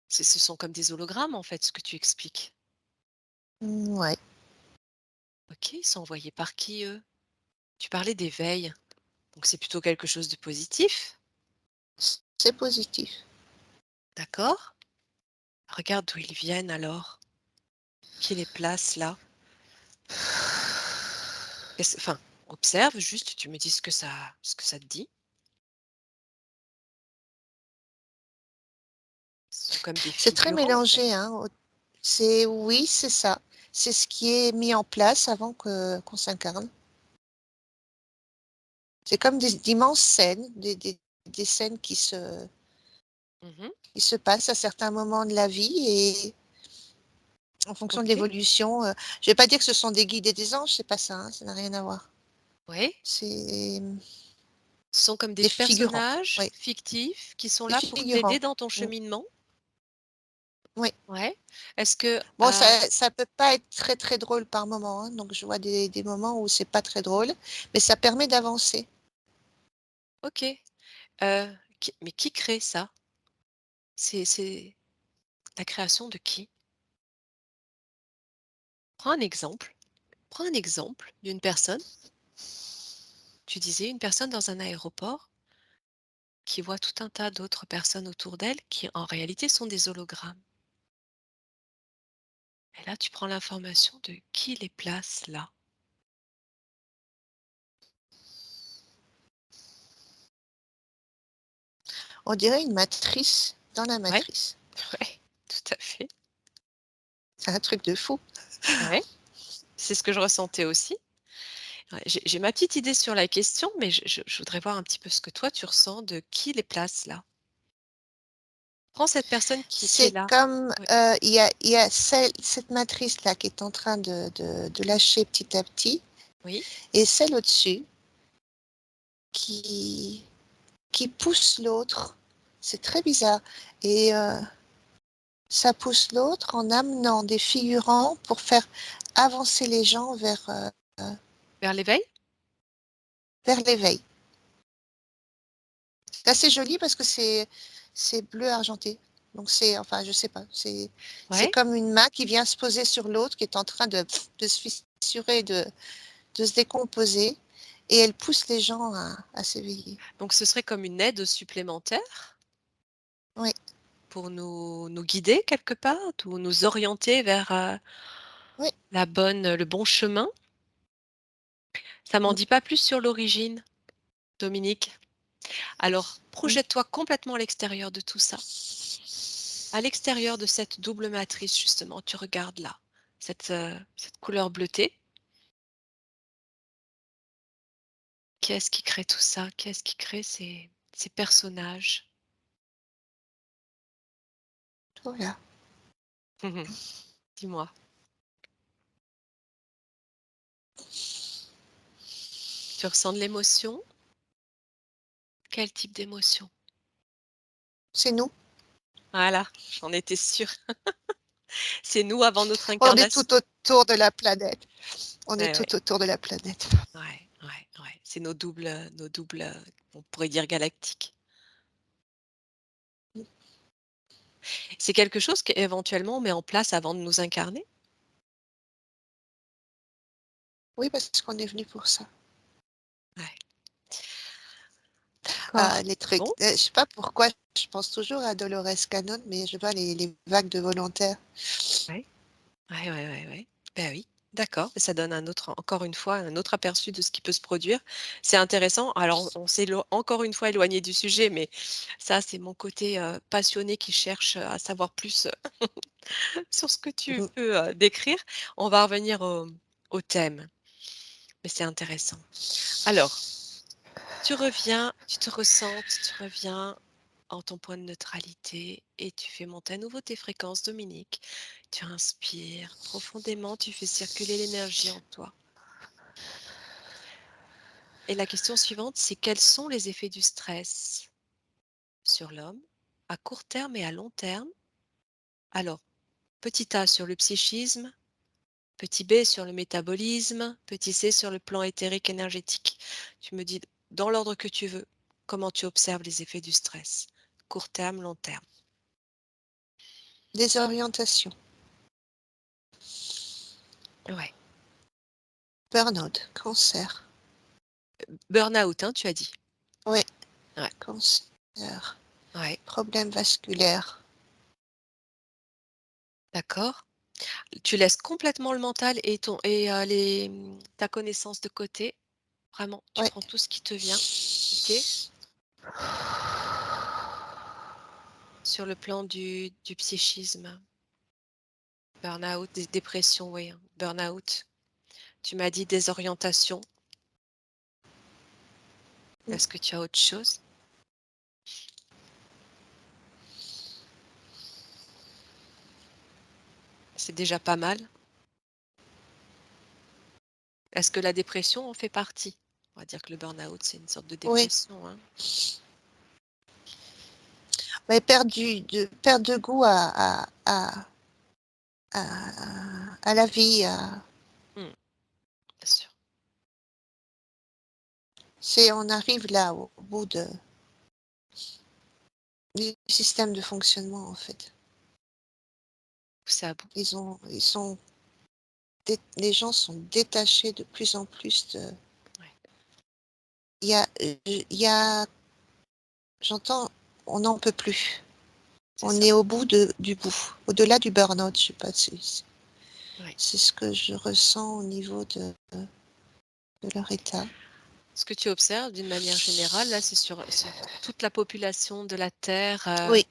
Ce sont comme des hologrammes en fait, ce que tu expliques. Ouais, OK, ils sont envoyés par qui eux? Tu parlais d'éveil, donc c'est plutôt quelque chose de positif, c'est positif. d'accord? Regarde d'où ils viennent alors, qui les place là. Enfin, observe juste, tu me dis ce que ça te dit. Ce sont comme des C'est très figurants en fait. mélangé, hein, oui, c'est ça. C'est ce qui est mis en place avant qu'on s'incarne. C'est comme d'immenses scènes, des scènes Mmh. qui se passent à certains moments de la vie et en fonction de OK. l'évolution, je vais pas dire que ce sont des guides et des anges, c'est pas ça, hein, ça n'a rien à voir. Oui. C'est Ce sont comme des des figurants, personnages oui, fictifs qui sont des là pour t'aider figurants. dans ton Mmh, cheminement? oui. Ouais. Est-ce que, Bon, ça peut pas être très, très drôle par moment, hein, donc je vois des moments où c'est pas très drôle, mais ça permet d'avancer. OK, mais qui crée ça? C'est la création de qui? Prends un exemple. Prends un exemple d'une personne. Tu disais une personne dans un aéroport. qui voit tout un tas d'autres personnes autour d'elle qui, en réalité, sont des hologrammes. Et là, tu prends l'information de qui les place là. On dirait une matrice dans la Ouais, matrice. ouais, tout à fait. C'est un truc de fou. Ouais, c'est ce que je ressentais aussi. Ouais, j'ai ma petite idée sur la question, mais je voudrais voir un petit peu ce que toi tu ressens de qui les place là. Prends cette personne qui est C'est là. comme, Oui, il y a cette matrice-là qui est en train de lâcher petit à petit, oui, et celle au-dessus qui, qui pousse l'autre. C'est très bizarre. Et ça pousse l'autre en amenant des figurants pour faire avancer les gens vers l'éveil. vers l'éveil. C'est assez joli parce que c'est bleu argenté. Donc c'est, enfin, je sais pas, c'est Ouais. comme une main qui vient se poser sur l'autre qui est en train de se fissurer, de se décomposer, et elle pousse les gens à s'éveiller. Donc ce serait comme une aide supplémentaire Oui, pour nous guider quelque part ou nous orienter vers oui. le bon chemin. Ça m'en Mm, dit pas plus sur l'origine, Dominique. Alors, mm. projette-toi complètement à l'extérieur de tout ça. À l'extérieur de cette double matrice, justement, tu regardes là, cette couleur bleutée. Qu'est-ce qui crée tout ça? Qu'est-ce qui crée ces personnages? Voilà. Dis-moi, tu ressens de l'émotion? Quel type d'émotion? C'est nous. Voilà, j'en étais sûre. C'est nous avant notre On est incarnation. tout autour de la planète. On est Ouais, ouais, tout autour de la planète. ouais, ouais, ouais. C'est nos doubles, on pourrait dire galactiques. C'est quelque chose qu'éventuellement on met en place avant de nous incarner? Oui, parce qu'on est venu pour ça. Ouais. Ah, D'accord. les trucs. Bon, Je sais pas pourquoi, je pense toujours à Dolores Cannon, mais je vois les vagues de volontaires. ouais. Ouais, ouais, ouais, ouais. Ben oui, d'accord. Ça donne encore une fois, un autre aperçu de ce qui peut se produire. C'est intéressant. Alors, on s'est encore une fois éloigné du sujet, mais ça, c'est mon côté passionné qui cherche à savoir plus sur ce que tu Mhm. peux décrire. On va revenir au thème, mais c'est intéressant. Alors, tu reviens, tu te ressentes, tu reviens en ton point de neutralité et tu fais monter à nouveau tes fréquences, Dominique. Tu inspires profondément, tu fais circuler l'énergie en toi. Et la question suivante, c'est quels sont les effets du stress sur l'homme à court terme et à long terme? Alors, petit A sur le psychisme, petit B sur le métabolisme, petit C sur le plan éthérique énergétique. Tu me dis dans l'ordre que tu veux comment tu observes les effets du stress. Court terme, long terme. Désorientation, Ouais. burn-out, cancer. Burn-out, hein, tu as dit. Oui, Ouais. cancer, Ouais. problème vasculaire. D'accord. Tu laisses complètement le mental et ta connaissance de côté. Vraiment, tu Oui, prends tout ce qui te vient, OK? Sur le plan du psychisme, burn-out, dépression, oui, hein, burn-out. Tu m'as dit désorientation. mm, Est-ce que tu as autre chose? C'est déjà pas mal. Est-ce que la dépression en fait partie? On va dire que le burn-out, c'est une sorte de oui. dépression, hein? Mais perdre de goût à la vie. Mmh, bien sûr. On arrive là, au bout du système de fonctionnement, en fait. C'est à bout. Les gens sont détachés de plus en plus de. Ouais. Il y a J'entends, on n'en peut plus. C'est On ça. est au bout du bout, au-delà du burn-out, je sais pas si Oui. c'est ce que je ressens au niveau de leur état. Ce que tu observes d'une manière générale, là, c'est sur toute la population de la Terre. Oui,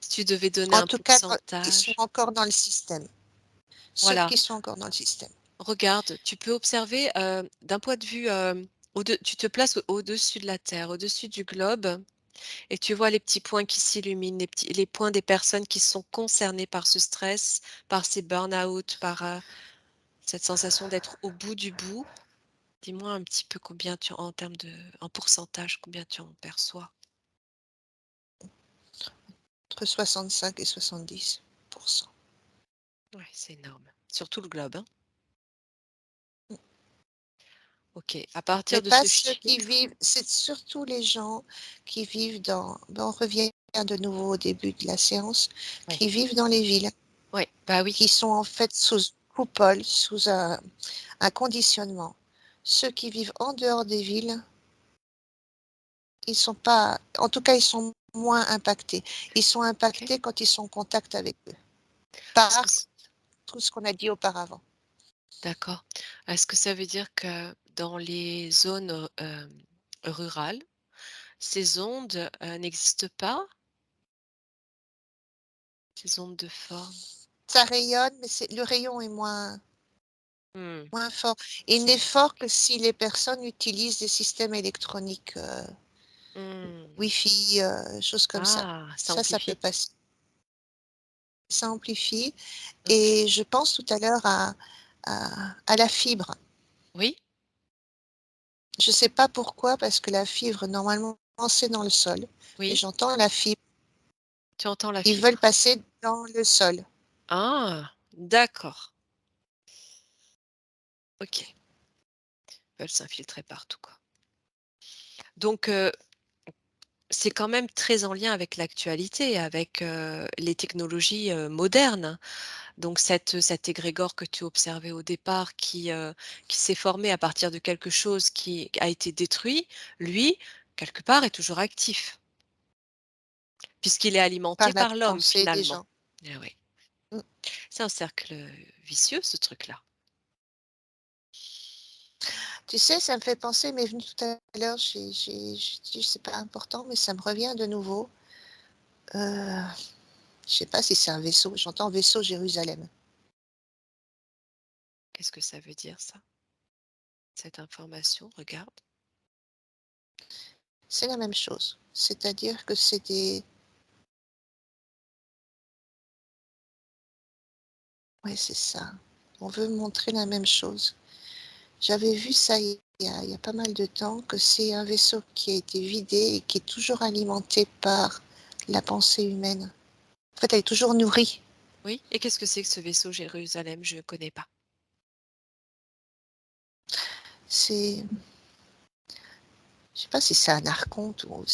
Si tu devais donner en un tout cas, ils sont pourcentage, encore dans le système. Ceux voilà. qui sont encore dans le système. Regarde, tu peux observer d'un point de vue, tu te places au-dessus de la Terre, au-dessus du globe, et tu vois les petits points qui s'illuminent, les points des personnes qui sont concernées par ce stress, par ces burn-out, par cette sensation d'être au bout du bout. Dis-moi un petit peu combien en termes en pourcentage, combien tu en perçois. Entre 65 et 70%. Ouais, c'est énorme. Sur tout le globe, hein. Ok. À Mais partir de pas ce ceux qui chiffre, vivent, c'est surtout les gens qui vivent on revient de nouveau au début de la séance, oui, qui vivent dans les villes, oui, bah qui oui, sont en fait sous coupole, sous un conditionnement. Ceux qui vivent en dehors des villes, ils sont pas, en tout cas, ils sont moins impactés. Ils sont ok. impactés quand ils sont en contact avec eux, Est-ce que par tout ce qu'on a dit auparavant. D'accord. Est-ce que ça veut dire que dans les zones, rurales, ces ondes, n'existent pas? Ces ondes de forme? Ça rayonne, mais le rayon est Mmh. moins fort. Il n'est fort que si les personnes utilisent des systèmes électroniques, Mmh. Wi-Fi, choses comme ça. Ah, ça Ça peut amplifie. passer. Ça amplifie. OK. Et je pense tout à l'heure à la fibre. Oui? Je ne sais pas pourquoi, parce que la fibre, normalement, c'est dans le sol. Mais Oui? j'entends la fibre. Tu entends la Ils veulent fibre? passer dans le sol. Ah! D'accord. OK. Ils veulent s'infiltrer partout, quoi. Donc c'est quand même très en lien avec l'actualité, avec, les technologies, modernes. Donc cet égrégore que tu observais au départ qui s'est formé à partir de quelque chose qui a été détruit, lui, quelque part, est toujours actif, puisqu'il est alimenté Par la par l'homme pensée des finalement. gens. Eh oui, Mm. c'est un cercle, vicieux ce truc-là. Tu sais, ça me fait penser, m'est venu tout à l'heure, j'ai dit, c'est pas important, mais ça me revient de nouveau. Euh, je sais pas si c'est un vaisseau, j'entends vaisseau Jérusalem. Qu'est-ce que ça veut dire ça? Cette information? Regarde. C'est la même chose. C'est-à-dire que c'est des... Ouais, c'est ça. On veut montrer la même chose. J'avais vu ça il y a pas mal de temps, que c'est un vaisseau qui a été vidé et qui est toujours alimenté par la pensée humaine. En fait, elle est toujours nourrie. Oui? Et qu'est-ce que c'est que ce vaisseau Jérusalem? Je ne connais pas. C'est, je sais pas si c'est un archonte ou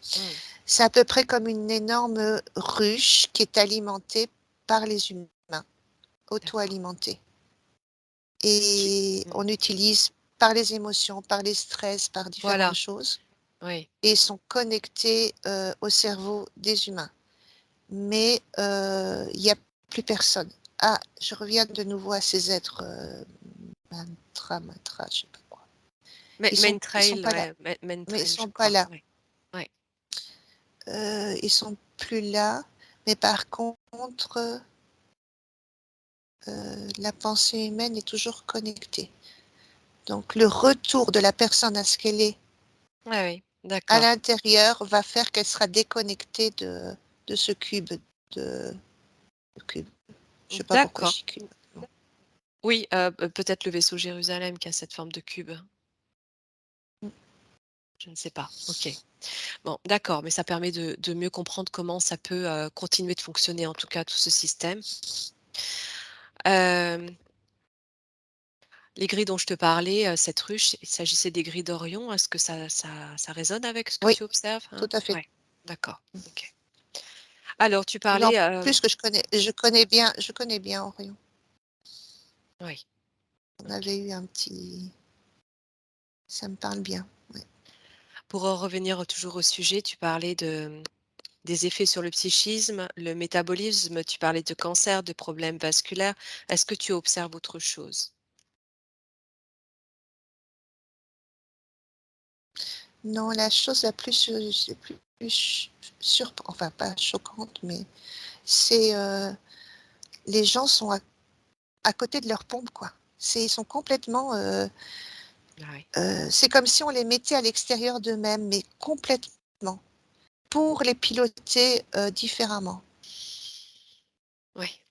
Mmh, c'est à peu près comme une énorme ruche qui est alimentée par les humains, d'accord. auto-alimentée. Qui Et mmh, on utilise par les émotions, par les stress, par différentes voilà, choses, oui. et ils sont connectés au cerveau des humains. Mais il n'y a plus personne. Ah, je reviens de nouveau à ces êtres mantra, je sais pas quoi. Ils sont Trail, pas là. ouais, Mais ils Trail, je sont pas crois. là. Ouais, ouais. Ils sont plus là. Mais par contre, la pensée humaine est toujours connectée. Donc le retour de la personne à ce qu'elle est Ouais, oui, à d'accord. l'intérieur va faire qu'elle sera déconnectée de ce cube. De, de cube. Je sais pas pourquoi je D'accord. dis cube. Bon. Oui, peut-être le vaisseau Jérusalem qui a cette forme de cube. Je ne sais pas. OK. Bon, d'accord, mais ça permet de mieux comprendre comment ça peut, continuer de fonctionner, en tout cas, tout ce système. Hem, les grilles dont je te parlais, cette ruche, il s'agissait des grilles d'Orion. Est-ce que ça résonne avec ce que Oui, tu observes, tout hein? à fait. Ouais, d'accord, OK. Alors tu Non, parlais, plus que je connais bien Orion. oui, On OK. avait eu un petit, ça me parle bien. Ouais. Pour en revenir toujours au sujet, tu parlais des effets sur le psychisme, le métabolisme, tu parlais de cancer, de problèmes vasculaires. Est-ce que tu observes autre chose? Non, la chose la plus, c'est plus enfin pas choquante, mais c'est, les gens sont à côté de leur pompe, quoi. Ils sont complètement, Ah oui. c'est comme si on les mettait à l'extérieur d'eux-mêmes, mais complètement, pour les piloter, différemment. Oui.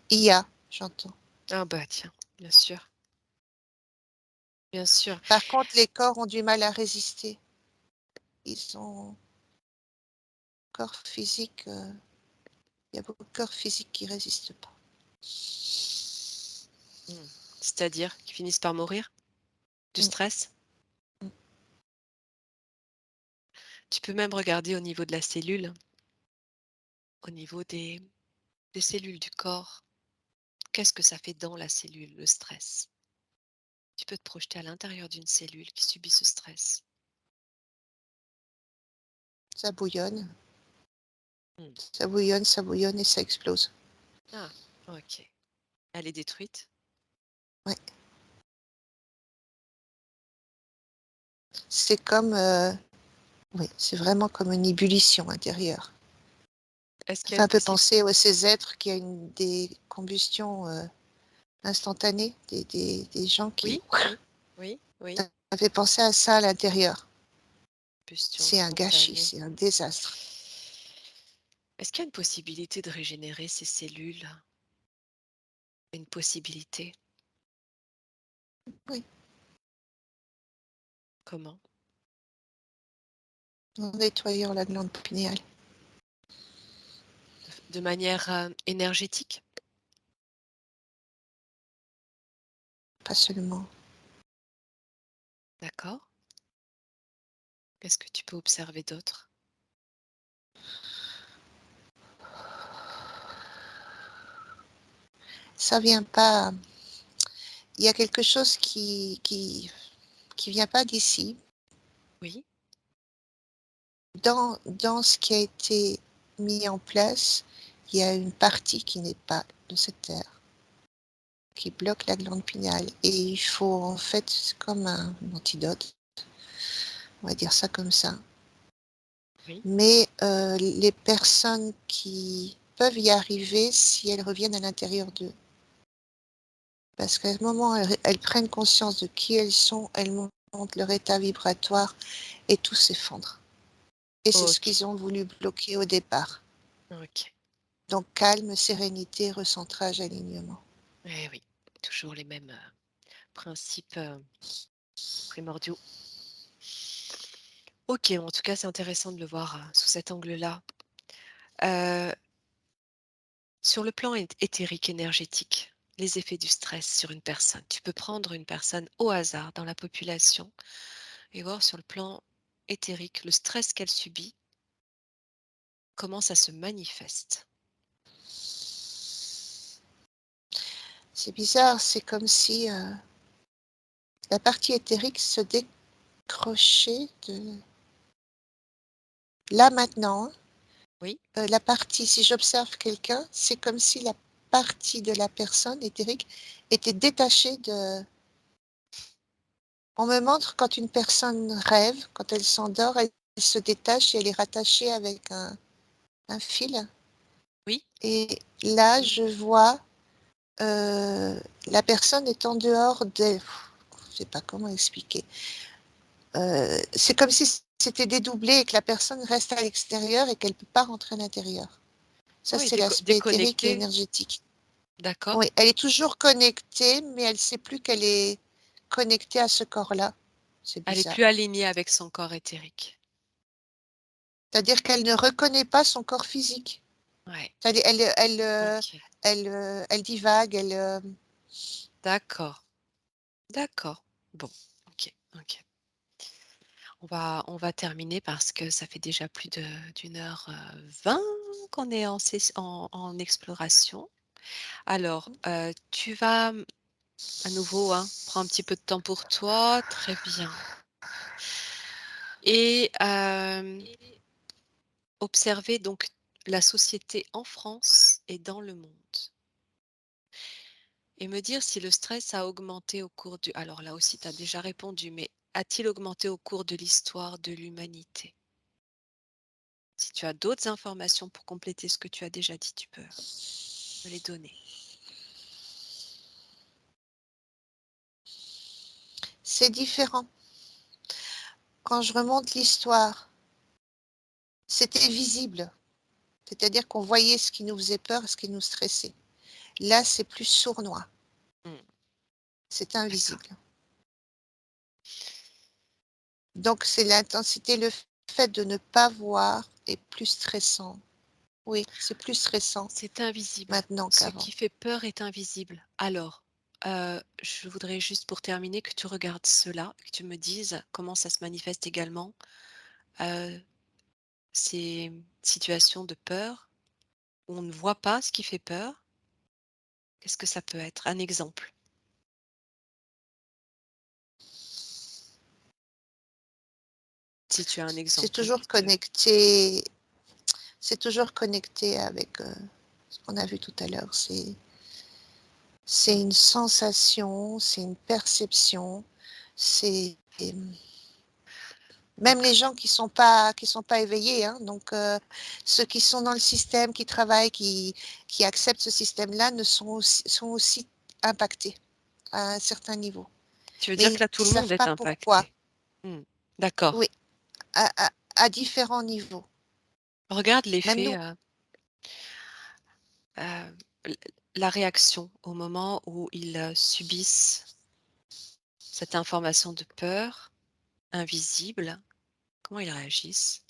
IA, j'entends. Ah bah tiens, bien sûr, bien sûr. Par contre, les corps ont du mal à résister. Ils ont corps physique, il y a beaucoup de corps physiques qui résistent pas. Mmh. C'est-à-dire qu'ils finissent par mourir du Mmh, stress? mmh. Tu peux même regarder au niveau de la cellule, au niveau des cellules du corps. Qu'est-ce que ça fait dans la cellule, le stress? Tu peux te projeter à l'intérieur d'une cellule qui subit ce stress. Ça bouillonne, Mmh. ça bouillonne et ça explose. Ah, OK. Elle est détruite? Ouais. C'est comme, oui, c'est vraiment comme une ébullition intérieure. Est-ce Ça qu'il y a fait une un peu possible penser, ouais, ces êtres qui a des combustions, instantanées, des gens qui oui, oui, oui, oui, ça fait penser à ça à l'intérieur. combustion C'est un gâchis, spontanée. c'est un désastre. Est-ce qu'il y a une possibilité de régénérer ces cellules? Une possibilité? Oui, Comment? en nettoyant la glande pinéale, De manière, énergétique? pas seulement. D'accord. Qu'est-ce que tu peux observer d'autre? Ça vient pas, il y a quelque chose qui vient pas d'ici. Oui, Dans ce qui a été mis en place, il y a une partie qui n'est pas de cette terre, qui bloque la glande pinéale et il faut en fait, c'est comme un antidote, on va dire ça comme ça. oui. Mais, les personnes qui peuvent y arriver si elles reviennent à l'intérieur d'eux. Parce qu'à ce moment, elles prennent conscience de qui elles sont, elles montent leur état vibratoire et tout s'effondre. Et c'est ce OK, qu'ils ont voulu bloquer au départ. OK. Donc calme, sérénité, recentrage, alignement. Eh oui, toujours les mêmes, principes, primordiaux. OK, en tout cas, c'est intéressant de le voir, sous cet angle-là. Heu, sur le plan éthérique, énergétique, les effets du stress sur une personne. Tu peux prendre une personne au hasard dans la population et voir sur le plan éthérique le stress qu'elle subit, comment ça se manifeste. C'est bizarre, c'est comme si, la partie éthérique se décrochait de là maintenant, Oui, la partie si j'observe quelqu'un, c'est comme si la partie de la personne éthérique était détachée de on me montre quand une personne rêve, quand elle s'endort, elle se détache et elle est rattachée avec un fil oui, et là, oui, je vois, la personne est en dehors des je sais pas comment expliquer. C'est comme si c'était dédoublé et que la personne reste à l'extérieur et qu'elle ne peut pas rentrer à l'intérieur. Ça, oui, c'est l'aspect éthérique et déconnecté, énergétique. d'accord. Oui, elle est toujours connectée, mais elle ne sait plus qu'elle est connectée à ce corps-là. C'est Elle est bizarre. plus alignée avec son corps éthérique. C'est-à-dire qu'elle ne reconnaît pas son corps physique. Ouais, C'est-à-dire OK, elle divague, d'accord, d'accord. Bon, OK, OK. On va terminer parce que ça fait déjà plus d'une heure, 20 qu'on est en exploration. Alors, tu vas, à nouveau, hein, prends un petit peu de temps pour toi. Très bien. et observer donc la société en France et dans le monde et me dire si le stress a augmenté au cours du alors là aussi tu as déjà répondu, mais a-t-il augmenté au cours de l'histoire de l'humanité? Si tu as d'autres informations pour compléter ce que tu as déjà dit, tu peux me les donner. C'est différent. Quand je remonte l'histoire, c'était visible. C'est-à-dire qu'on voyait ce qui nous faisait peur, ce qui nous stressait. Là, c'est plus sournois. Mmh, C'est d'accord. invisible. Donc, c'est l'intensité, le fait de ne pas voir est plus stressant. Oui, c'est plus stressant C'est invisible. maintenant Ce qu'avant. qui fait peur est invisible. Alors, je voudrais juste pour terminer que tu regardes cela, que tu me dises comment ça se manifeste également, heu, ces situations de peur où on ne voit pas ce qui fait peur. Qu'est-ce que ça peut être? Un exemple, si tu as un C'est exemple, toujours qui te connecté, c'est toujours connecté avec ce qu'on a vu tout à l'heure. C'est mmh, une sensation, c'est une perception, c'est même donc les gens qui sont pas éveillés, hein, donc ceux qui sont dans le système, qui travaillent, qui acceptent ce système-là, ne sont aussi impactés à un certain niveau. tu veux dire Mais que là, ils tout le monde savent est pas pourquoi. impacté? Mmh, d'accord. Oui, à différents niveaux. Regarde Même l'effet, nous, l la réaction au moment où ils, subissent cette information de peur invisible. Comment ils réagissent?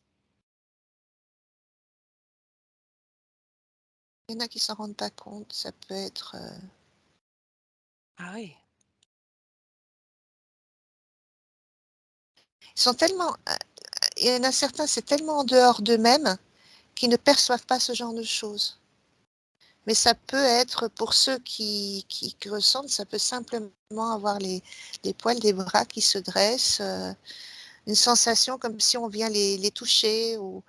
il y en a qui s'en rendent pas compte. Ça peut être, Ah oui, ils sont tellement, il y en a certains, c'est tellement en dehors d'eux-mêmes qu'ils ne perçoivent pas ce genre de choses. Mais ça peut être pour ceux qui ressentent, ça peut simplement avoir les poils des bras qui se dressent, une sensation comme si on vient les toucher ou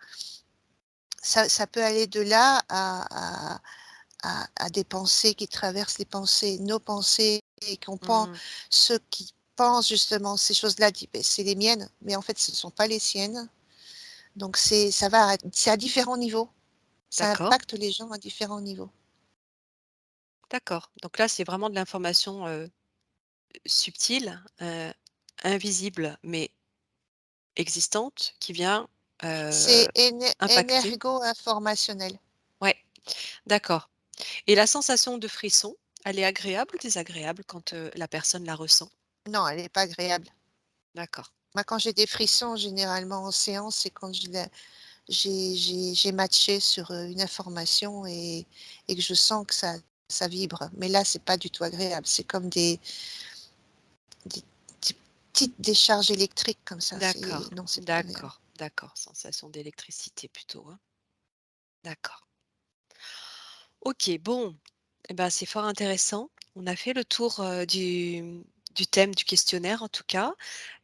ça peut aller de là à des pensées qui traversent les pensées, nos pensées et qu'on pense mmh, ceux qui pensent justement ces choses-là disent: «Beh, c'est les miennes», mais en fait ce ne sont pas les siennes. Donc c'est à différents niveaux. Ça d'accord, impacte les gens à différents niveaux. d'accord. Donc là, c'est vraiment de l'information, subtile, invisible, mais existante qui vient, C'est impacter. énergo-informationnel. Ouais, d'accord et la sensation de frisson, elle est agréable ou désagréable quand, la personne la ressent? Non, elle est pas agréable. D'accord, Moi, quand j'ai des frissons, généralement en séance, c'est quand j'ai matché sur, une information et que je sens que ça vibre. Mais là, c'est pas du tout agréable. C'est comme des des petites décharges électriques comme ça, c'est d'accord, non, c'est pas agréable. d'accord, d'accord, sensation d'électricité plutôt, hein? D'accord. OK, bon, eh ben, c'est fort intéressant. On a fait le tour, du thème du questionnaire en tout cas.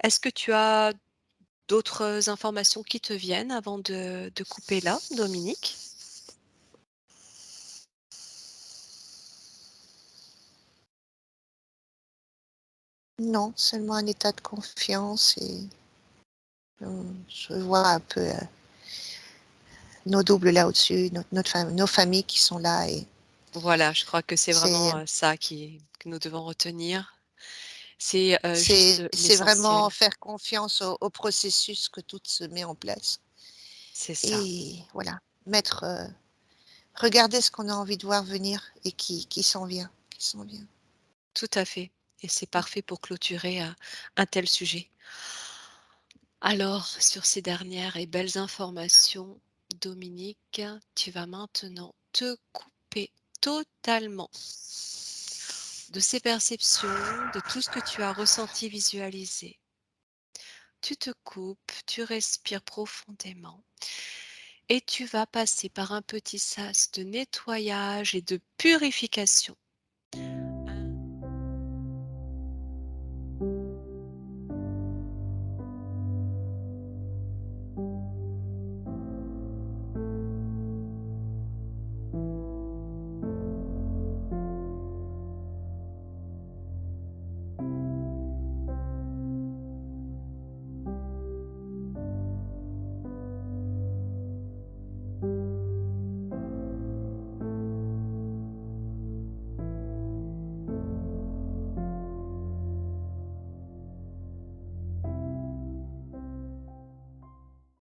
Est-ce que tu as d'autres informations qui te viennent avant de couper là, Dominique? Non, seulement un état de confiance et je vois un peu, nos doubles là au-dessus, nos familles qui sont là et Voilà, je crois que c'est c'est vraiment, ça que nous devons retenir. C'est, juste, c'est vraiment l'essentiel. faire confiance au processus que tout se met en place C'est ça, et voilà, mettre, regarder ce qu'on a envie de voir venir et qui s'en vient, qui s'en vient. tout à fait et c'est parfait pour clôturer, un tel sujet. Alors, sur ces dernières et belles informations, Dominique, tu vas maintenant te couper totalement de ces perceptions, de tout ce que tu as ressenti, visualisé. Tu te coupes, tu respires profondément et tu vas passer par un petit sas de nettoyage et de purification